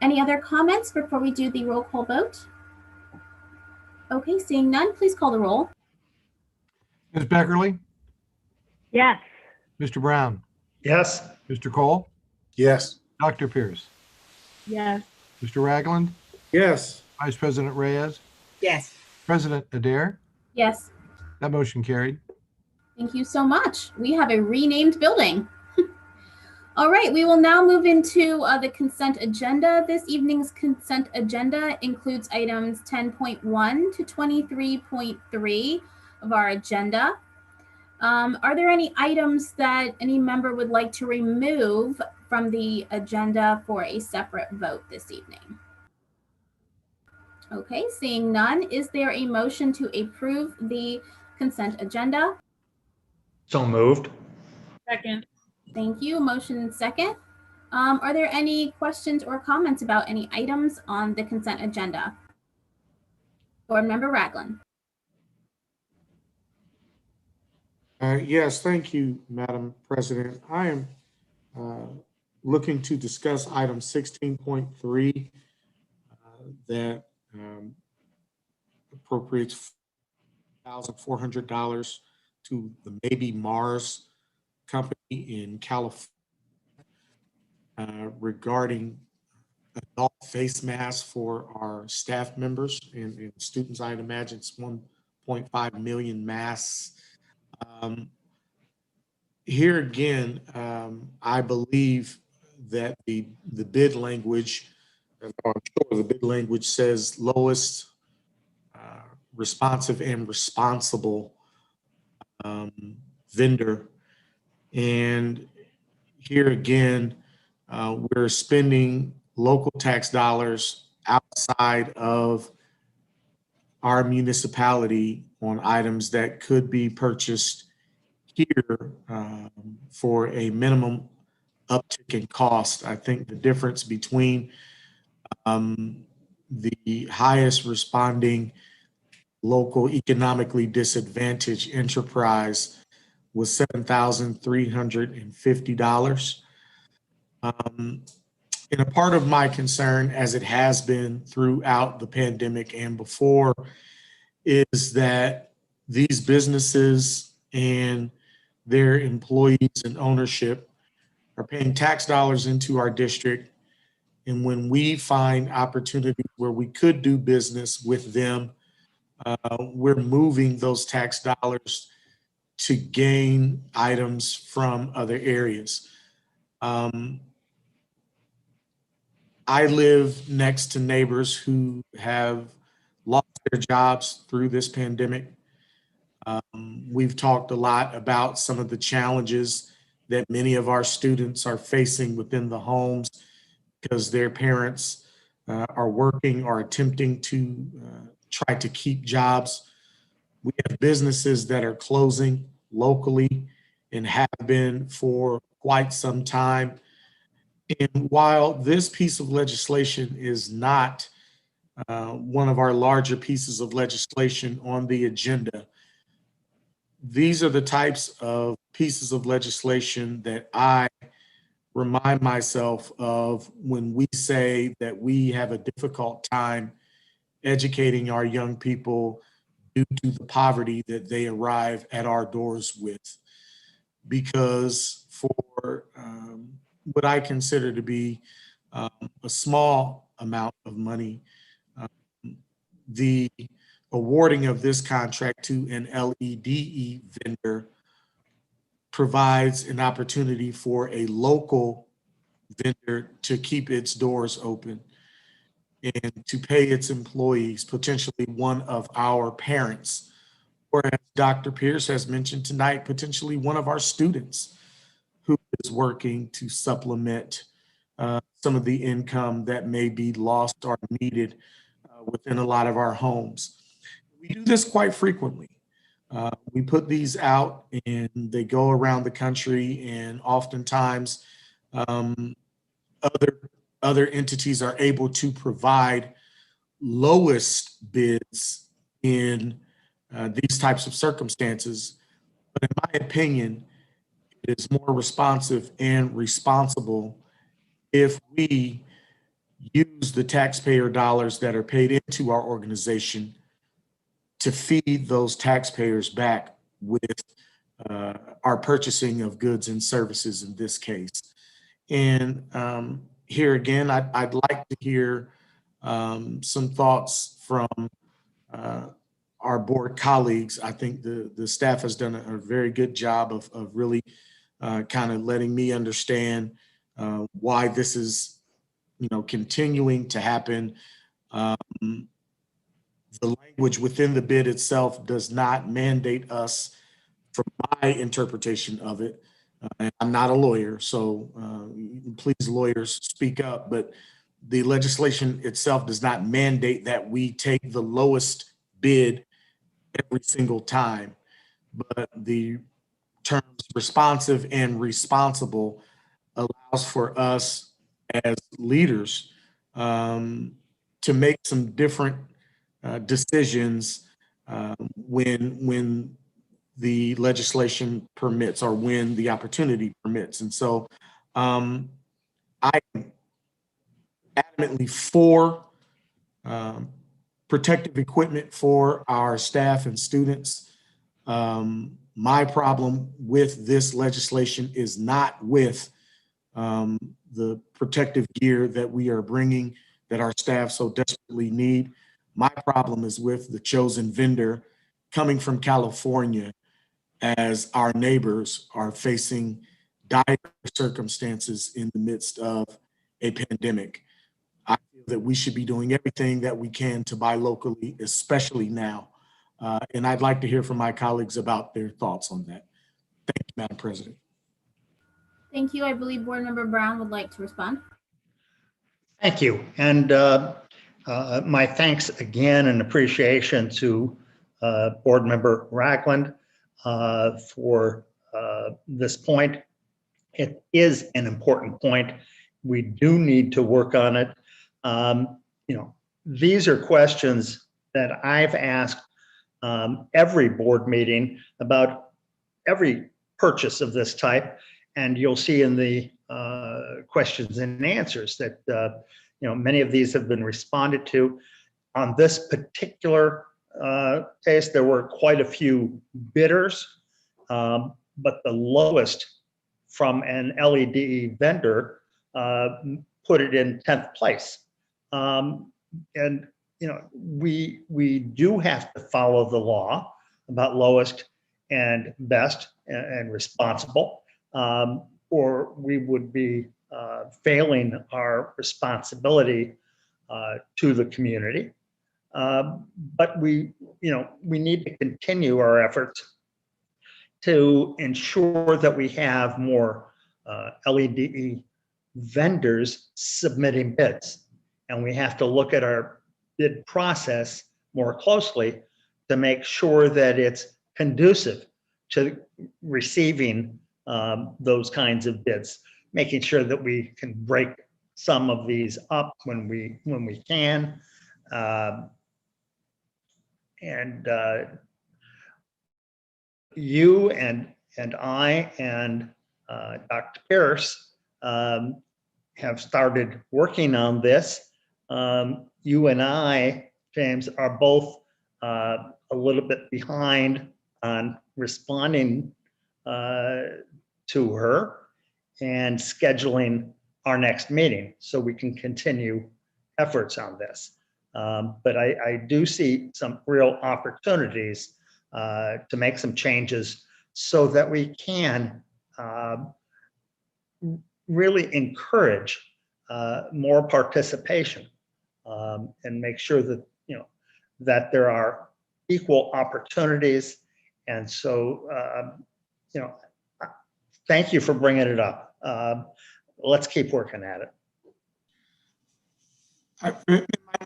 Any other comments before we do the roll call vote? Okay, seeing none, please call the roll. Ms. Beckerly, Yes. Mr. Brown, Yes. Mr. Cole, Yes. Dr. Pierce, Yes. Mr. Ragland, Yes. Vice President Reyes, Yes. President Adair. Yes, That motion carried. thank you so much. We have a renamed building. All right, we will now move into the consent agenda. This evening's consent agenda includes items 10.1 to 23.3 of our agenda. Are there any items that any member would like to remove from the agenda for a separate vote this evening? Okay, seeing none, is there a motion to approve the consent agenda? So moved. Second. Thank you. Motion second. Are there any questions or comments about any items on the consent agenda? Board Member Ragland. Yes, thank you, Madam President. I am looking to discuss item 16.3 that appropriates $1,400 to the Maybe Mars company in California regarding adult face masks for our staff members and students. I'd imagine it's 1.5 million masks. Here again, I believe that the bid language, I'm sure the bid language says lowest responsive and responsible vendor. And here again, we're spending local tax dollars outside of our municipality on items that could be purchased here for a minimum uptick in cost. I think the difference between the highest responding local economically disadvantaged enterprise was $7,350. And a part of my concern, as it has been throughout the pandemic and before, is that these businesses and their employees and ownership are paying tax dollars into our district. And when we find opportunities where we could do business with them, we're moving those tax dollars to gain items from other areas. I live next to neighbors who have lost their jobs through this pandemic. We've talked a lot about some of the challenges that many of our students are facing within the homes because their parents are working or attempting to try to keep jobs. We have businesses that are closing locally and have been for quite some time. And while this piece of legislation is not one of our larger pieces of legislation on the agenda, these are the types of pieces of legislation that I remind myself of when we say that we have a difficult time educating our young people due to the poverty that they arrive at our doors with. Because for what I consider to be a small amount of money, the awarding of this contract to an LEDE vendor provides an opportunity for a local vendor to keep its doors open. and to pay its employees, potentially one of our parents, or as Dr. Pierce has mentioned tonight, potentially one of our students who is working to supplement some of the income that may be lost or needed within a lot of our homes. We do this quite frequently. We put these out and they go around the country, and oftentimes other entities are able to provide lowest bids in these types of circumstances. But in my opinion, it is more responsive and responsible if we use the taxpayer dollars that are paid into our organization to feed those taxpayers back with our purchasing of goods and services in this case. And here again, I'd like to hear some thoughts from our board colleagues. I think the staff has done a very good job of really kind of letting me understand why this is, continuing to happen. The language within the bid itself does not mandate us, from my interpretation of it. And I'm not a lawyer, so please, lawyers, speak up. But the legislation itself does not mandate that we take the lowest bid every single time. But the terms responsive and responsible allows for us as leaders to make some different decisions when the legislation permits, or when the opportunity permits. And so I'm adamantly for protective equipment for our staff and students. My problem with this legislation is not with the protective gear that we are bringing, that our staff so desperately need. My problem is with the chosen vendor coming from California, as our neighbors are facing dire circumstances in the midst of a pandemic. I feel that we should be doing everything that we can to buy locally, especially now. And I'd like to hear from my colleagues about their thoughts on that. Thank you, Madam President. Thank you. I believe Board Member Brown would like to respond. Thank you. And my thanks again and appreciation to Board Member Ragland for this point. It is an important point. We do need to work on it. These are questions that I've asked every board meeting about every purchase of this type. And you'll see in the questions and answers that many of these have been responded to. On this particular case, there were quite a few bidders, but the lowest from an LED vendor put it in 10th place. And we do have to follow the law about lowest and best and responsible, or we would be failing our responsibility to the community. But we need to continue our efforts to ensure that we have more LED vendors submitting bids. And we have to look at our bid process more closely to make sure that it's conducive to receiving those kinds of bids, making sure that we can break some of these up when we can. You and I and Dr. Pierce have started working on this. You and I, James, are both a little bit behind on responding to her and scheduling our next meeting so we can continue efforts on this. But I do see some real opportunities to make some changes so that we can really encourage more participation and make sure that, that there are equal opportunities. And so, thank you for bringing it up. Let's keep working at it.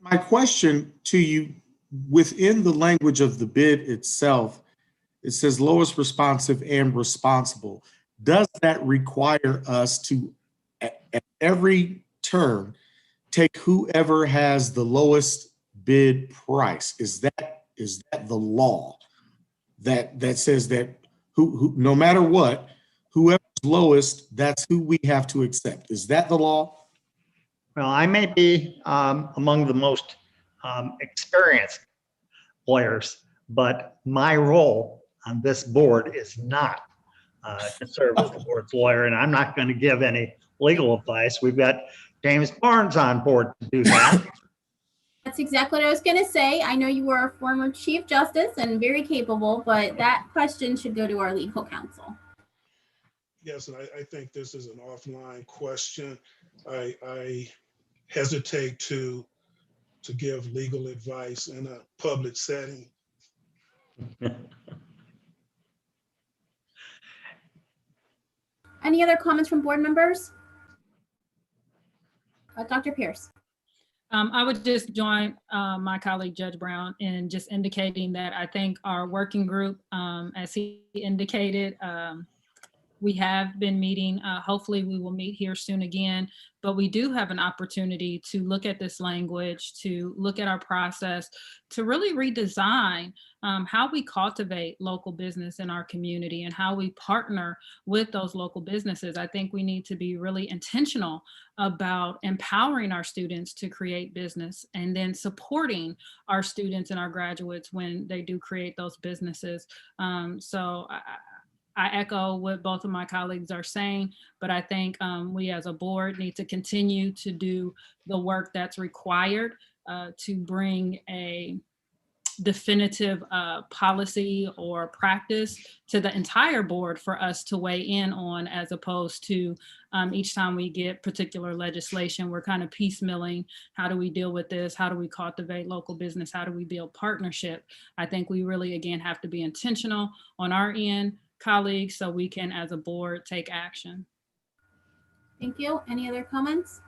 My question to you, within the language of the bid itself, it says lowest responsive and responsible. Does that require us to, at every turn, take whoever has the lowest bid price? Is that the law that says that who no matter what, whoever's lowest, that's who we have to accept? Is that the law? Well, I may be among the most experienced lawyers, but my role on this board is not to serve as the board's lawyer, and I'm not going to give any legal advice. We've got James Barnes on board to do that. That's exactly what I was going to say. I know you were a former Chief Justice and very capable, but that question should go to our legal counsel. Yes, and I think this is an offline question. I hesitate to give legal advice in a public setting. Any other comments from board members? Dr. Pierce. I would just join my colleague Judge Brown in just indicating that I think our working group, as he indicated, we have been meeting. Hopefully we will meet here soon again, but we do have an opportunity to look at this language, to look at our process, to really redesign how we cultivate local business in our community and how we partner with those local businesses. I think we need to be really intentional about empowering our students to create business and then supporting our students and our graduates when they do create those businesses. So I echo what both of my colleagues are saying, but I think we as a board need to continue to do the work that's required to bring a definitive policy or practice to the entire board for us to weigh in on, as opposed to each time we get particular legislation, we're kind of piecemealing. How do we deal with this? How do we cultivate local business? How do we build partnership? I think we really, again, have to be intentional on our end, colleagues, so we can, as a board, take action. Thank you. Any other comments?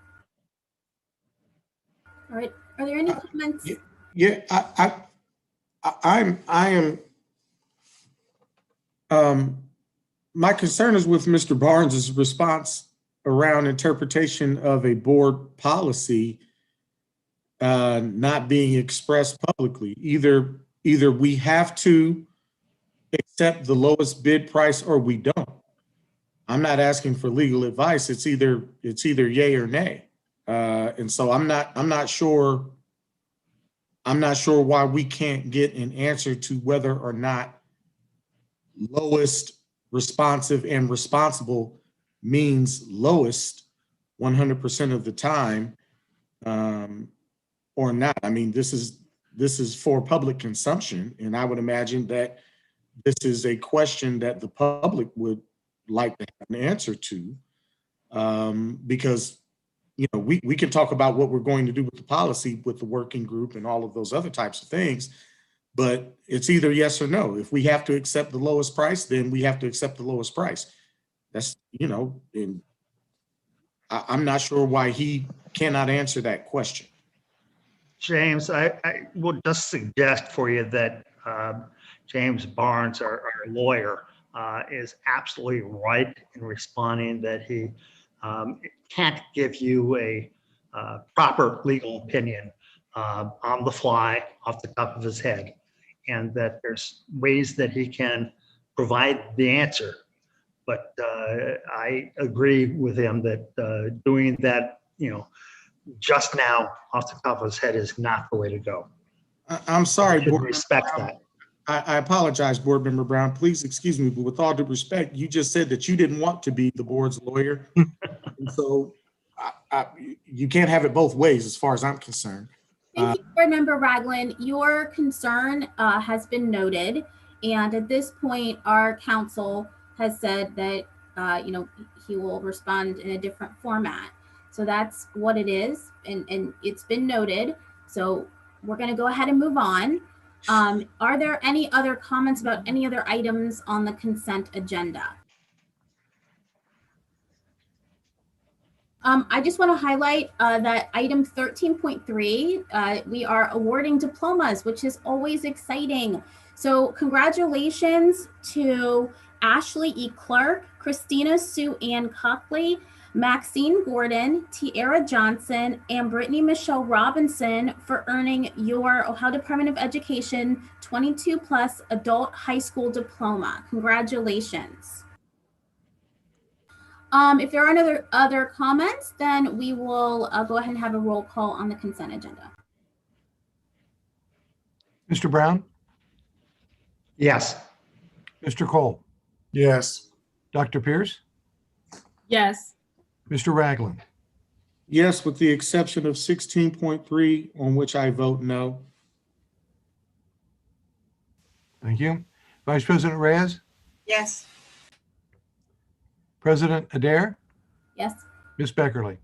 All right. Are there any comments? Yeah, I am. My concern is with Mr. Barnes's response around interpretation of a board policy not being expressed publicly. Either we have to accept the lowest bid price or we don't. I'm not asking for legal advice. It's either yay or nay. And so I'm not sure why we can't get an answer to whether or not lowest, responsive, and responsible means lowest 100% of the time or not. I mean, this is for public consumption, and I would imagine that this is a question that the public would like to have an answer to, because we can talk about what we're going to do with the policy with the working group and all of those other types of things, but it's either yes or no. If we have to accept the lowest price, then we have to accept the lowest price. That's, and I'm not sure why he cannot answer that question. James, I will just suggest for you that James Barnes, our lawyer, is absolutely right in responding that he can't give you a proper legal opinion on the fly off the top of his head, and that there's ways that he can provide the answer. But I agree with him that doing that, just now off the top of his head is not the way to go. I'm sorry, board. Respect that. I apologize, Board Member Brown. Please excuse me, but with all due respect, you just said that you didn't want to be the board's lawyer. And so you can't have it both ways as far as I'm concerned. Thank you, Board Member Ragland. Your concern has been noted. And at this point, our counsel has said that, he will respond in a different format. So that's what it is, and it's been noted. So we're going to go ahead and move on. Are there any other comments about any other items on the consent agenda? I just want to highlight that item 13.3, we are awarding diplomas, which is always exciting. So congratulations to Ashley E. Clark, Christina Sue Ann Cockley, Maxine Gordon, Tiara Johnson, and Brittany Michelle Robinson for earning your Ohio Department of Education 22 plus adult high school diploma. Congratulations. If there are no other comments, then we will go ahead and have a roll call on the consent agenda. Mr. Brown? Yes. Mr. Cole? Yes. Dr. Pierce? Yes. Mr. Ragland? Yes, with the exception of 16.3, on which I vote no. Thank you. Vice President Reyes? Yes. President Adair? Yes. Ms. Beckerly?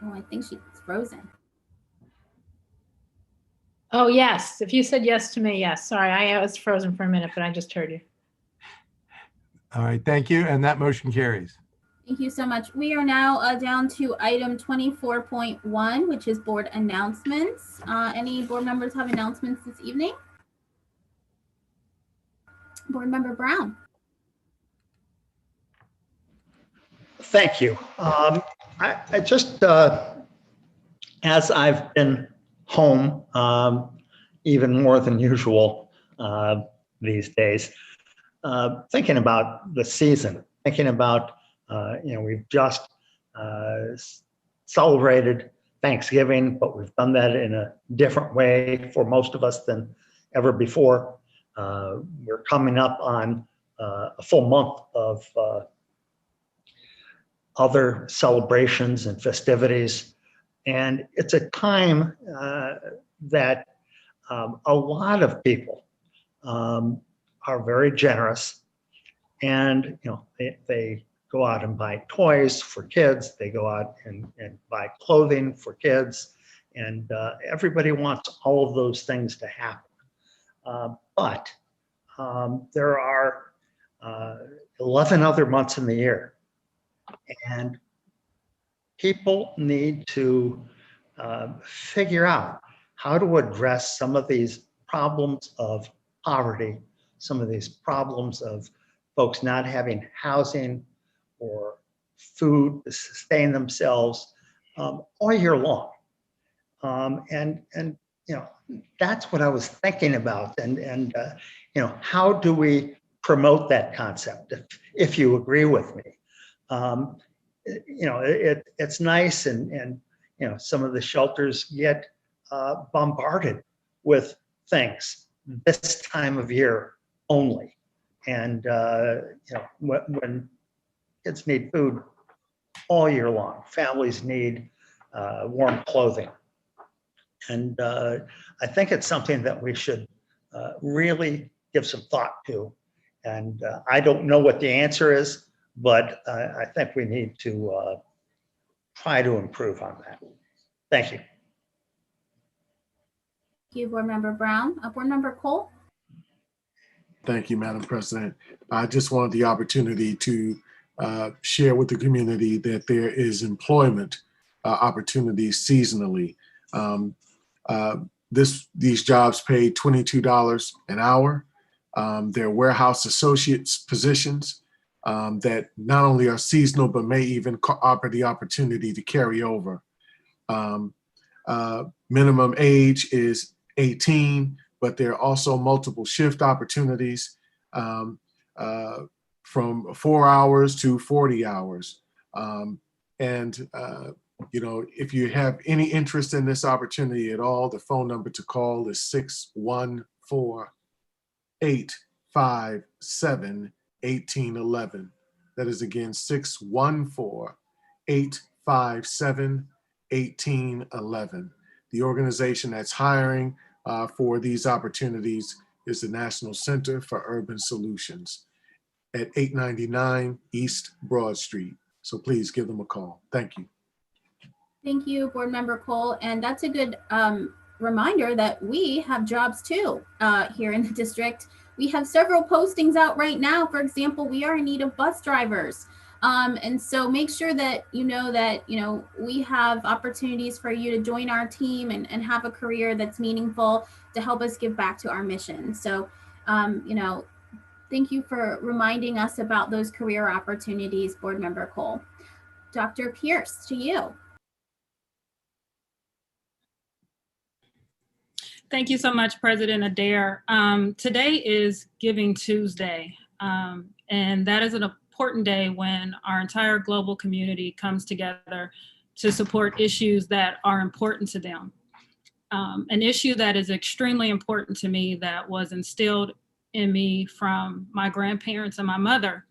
Oh, I think she's frozen. Oh, yes. If you said yes to me, yes. Sorry, I was frozen for a minute, but I just heard you. All right, thank you. And that motion carries. Thank you so much. We are now down to item 24.1, which is board announcements. Any board members have announcements this evening? Board Member Brown. Thank you. I just, as I've been home even more than usual these days, thinking about the season, thinking about, we've just celebrated Thanksgiving, but we've done that in a different way for most of us than ever before. We're coming up on a full month of other celebrations and festivities. And it's a time that a lot of people are very generous, and they go out and buy toys for kids. They go out and buy clothing for kids, and everybody wants all of those things to happen. But there are 11 other months in the year, and people need to figure out how to address some of these problems of poverty, some of these problems of folks not having housing or food to sustain themselves all year long. And that's what I was thinking about. And how do we promote that concept, if you agree with me? It's nice, and some of the shelters get bombarded with things this time of year only. And when kids need food all year long, families need warm clothing. And I think it's something that we should really give some thought to. And I don't know what the answer is, but I think we need to try to improve on that. Thank you. Thank you, Board Member Brown. Board Member Cole. Thank you, Madam President. I just wanted the opportunity to share with the community that there is employment opportunities seasonally. These jobs pay $22 an hour. They're warehouse associates positions that not only are seasonal, but may even offer the opportunity to carry over. Minimum age is 18, but there are also multiple shift opportunities from 4 hours to 40 hours. If you have any interest in this opportunity at all, the phone number to call is 614-857-1811. That is again 614-857-1811. The organization that's hiring for these opportunities is the National Center for Urban Solutions. at 899 East Broad Street. So please give them a call. Thank you. Thank you, Board Member Cole. And that's a good reminder that we have jobs too here in the district. We have several postings out right now. For example, we are in need of bus drivers. And so make sure that we have opportunities for you to join our team and have a career that's meaningful to help us give back to our mission. So, thank you for reminding us about those career opportunities, Board Member Cole. Dr. Pierce, to you. Thank you so much, President Adair. Today is Giving Tuesday, and that is an important day when our entire global community comes together to support issues that are important to them. An issue that is extremely important to me that was instilled in me from my grandparents and my mother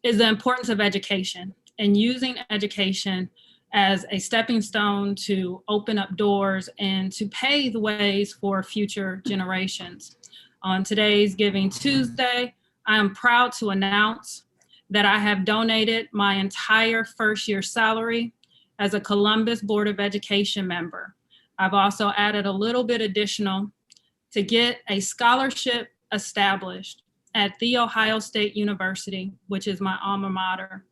is the importance of education and using education as a stepping stone to open up doors and to pave the ways for future generations. On today's Giving Tuesday, I am proud to announce that I have donated my entire first year salary as a Columbus Board of Education member. I've also added a little bit additional to get a scholarship established at The Ohio State University, which is my alma mater,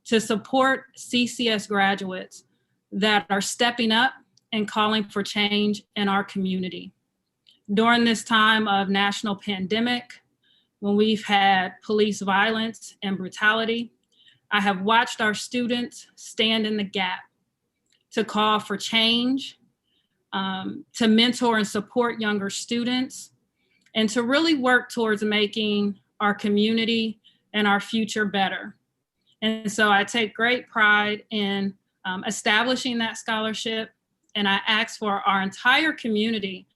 to support CCS graduates that are stepping up and calling for change in our community. During this time of national pandemic, when we've had police violence and brutality, I have watched our students stand in the gap to call for change, to mentor and support younger students, and to really work towards making our community and our future better. And so I take great pride in establishing that scholarship, and I ask for our entire community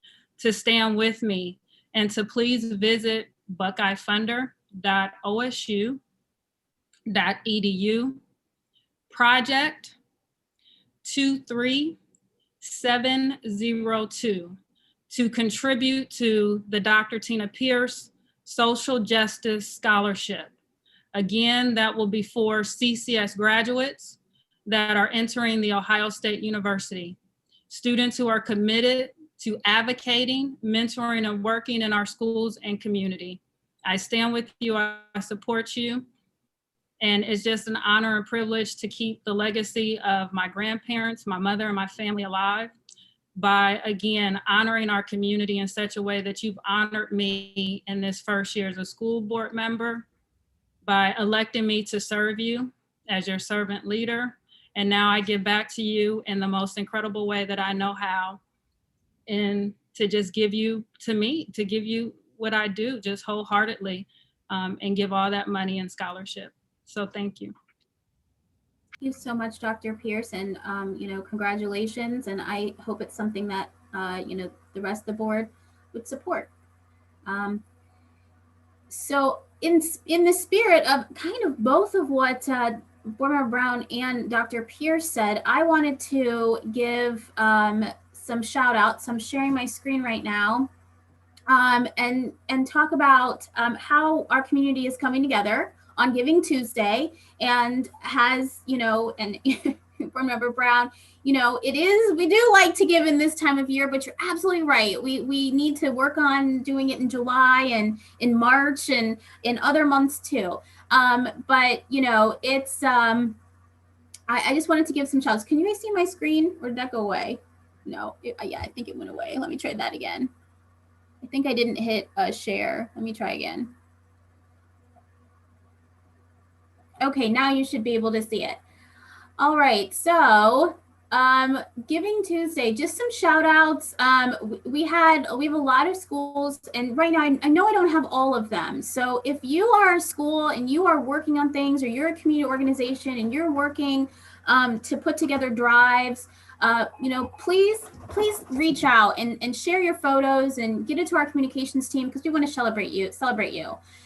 to stand with me and to please visit buckeyefunder.osu.edu, project 23702, to contribute to the Dr. Tina Pierce Social Justice Scholarship. Again, that will be for CCS graduates that are entering The Ohio State University, students who are committed to advocating, mentoring, and working in our schools and community. I stand with you, I support you, and it's just an honor and privilege to keep the legacy of my grandparents, my mother, and my family alive by, again, honoring our community in such a way that you've honored me in this first year as a school board member, by electing me to serve you as your servant leader. And now I give back to you in the most incredible way that I know how, and to just give you to me, to give you what I do just wholeheartedly, and give all that money in scholarship. So thank you. Thank you so much, Dr. Pierce, and congratulations. And I hope it's something that the rest of the board would support. So in the spirit of kind of both of what Board Member Brown and Dr. Pierce said, I wanted to give some shout outs. I'm sharing my screen right now, and talk about how our community is coming together on Giving Tuesday, and has, and Board Member Brown, we do like to give in this time of year, but you're absolutely right. We need to work on doing it in July and in March and in other months too. But it's, I just wanted to give some shout outs. Can you guys see my screen, or did that go away? No, yeah, I think it went away. Let me try that again. I think I didn't hit share. Let me try again. Okay, now you should be able to see it. All right, so Giving Tuesday, just some shout outs. We have a lot of schools, and right now I know I don't have all of them. So if you are a school and you are working on things, or you're a community organization and you're working to put together drives, please reach out and share your photos and get it to our communications team, because we want to celebrate you.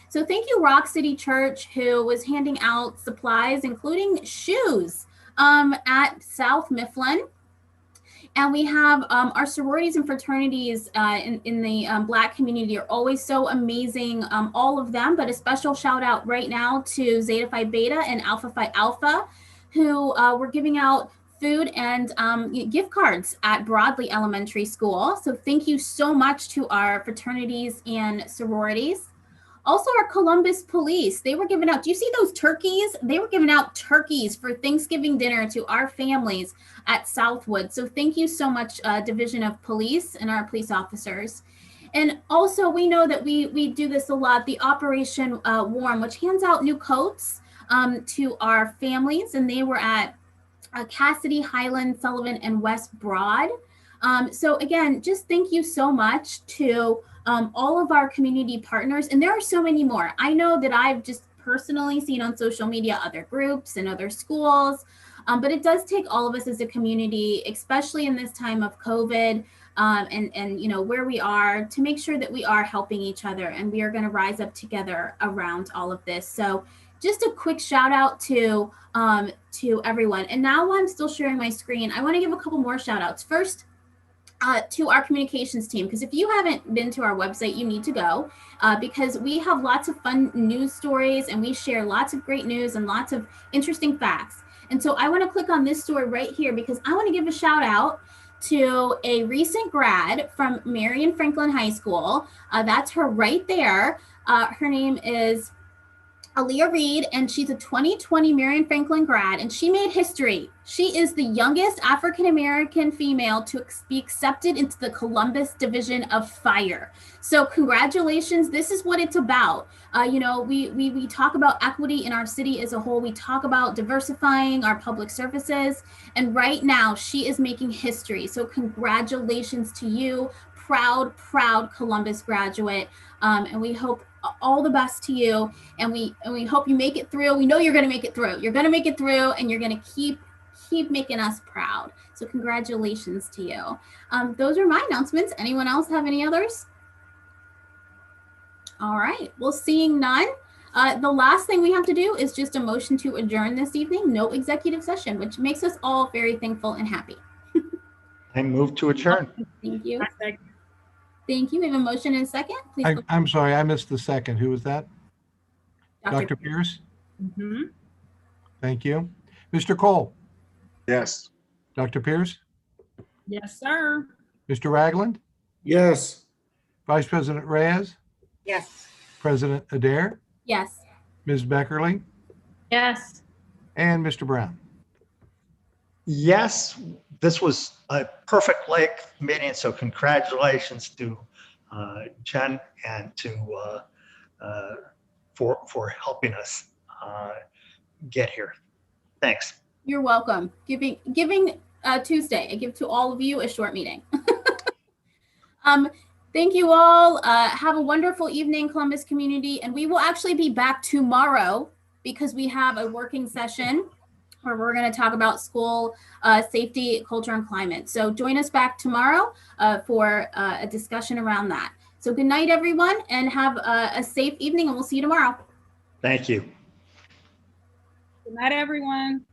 So thank you, Rock City Church, who was handing out supplies, including shoes at South Mifflin. And we have our sororities and fraternities in the Black community are always so amazing, all of them, but a special shout out right now to Zeta Phi Beta and Alpha Phi Alpha, who were giving out food and gift cards at Broadley Elementary School. So thank you so much to our fraternities and sororities. Also, our Columbus Police, they were giving out, do you see those turkeys? They were giving out turkeys for Thanksgiving dinner to our families at Southwood. So thank you so much, Division of Police and our police officers. And also, we know that we do this a lot, the Operation Warm, which hands out new coats to our families. And they were at Cassidy, Highland, Sullivan, and West Broad. So again, just thank you so much to all of our community partners. And there are so many more. I know that I've just personally seen on social media other groups and other schools, but it does take all of us as a community, especially in this time of COVID and you know, where we are, to make sure that we are helping each other, and we are going to rise up together around all of this. So just a quick shout out to everyone. And now while I'm still sharing my screen, I want to give a couple more shout outs. First, to our communications team, because if you haven't been to our website, you need to go because we have lots of fun news stories and we share lots of great news and lots of interesting facts. And so I want to click on this story right here because I want to give a shout out to a recent grad from Marion Franklin High School. That's her right there. Her name is Aaliyah Reed, and she's a 2020 Marion Franklin grad, and she made history. She is the youngest African-American female to be accepted into the Columbus Division of Fire. So congratulations. This is what it's about. You know, we talk about equity in our city as a whole. We talk about diversifying our public services. And right now she is making history. So congratulations to you, proud Columbus graduate. And we hope all the best to you, and we hope you make it through. We know you're going to make it through. You're going to make it through, and you're going to keep making us proud. So congratulations to you. Those are my announcements. Anyone else have any others? All right. Well, seeing none, the last thing we have to do is just a motion to adjourn this evening. No executive session, which makes us all very thankful and happy. I move to adjourn. Thank you. Thank you. We have a motion and a second. Please. I'm sorry, I missed the second. Who was that? Dr. Pierce? Mm-hmm. Thank you. Mr. Cole? Yes. Dr. Pierce? Yes, sir. Mr. Ragland? Yes. Vice President Reyes? Yes. President Adair? Yes. Ms. Beckerly? Yes. And Mr. Brown? Yes, this was a perfect length meeting, so congratulations to Jen and to for helping us get here. Thanks. You're welcome. Giving Tuesday, I give to all of you a short meeting. Thank you all. Have a wonderful evening, Columbus community, and we will actually be back tomorrow because we have a working session where we're going to talk about school safety, culture, and climate. So join us back tomorrow for a discussion around that. So good night, everyone, and have a safe evening, and we'll see you tomorrow. Thank you. Good night, everyone.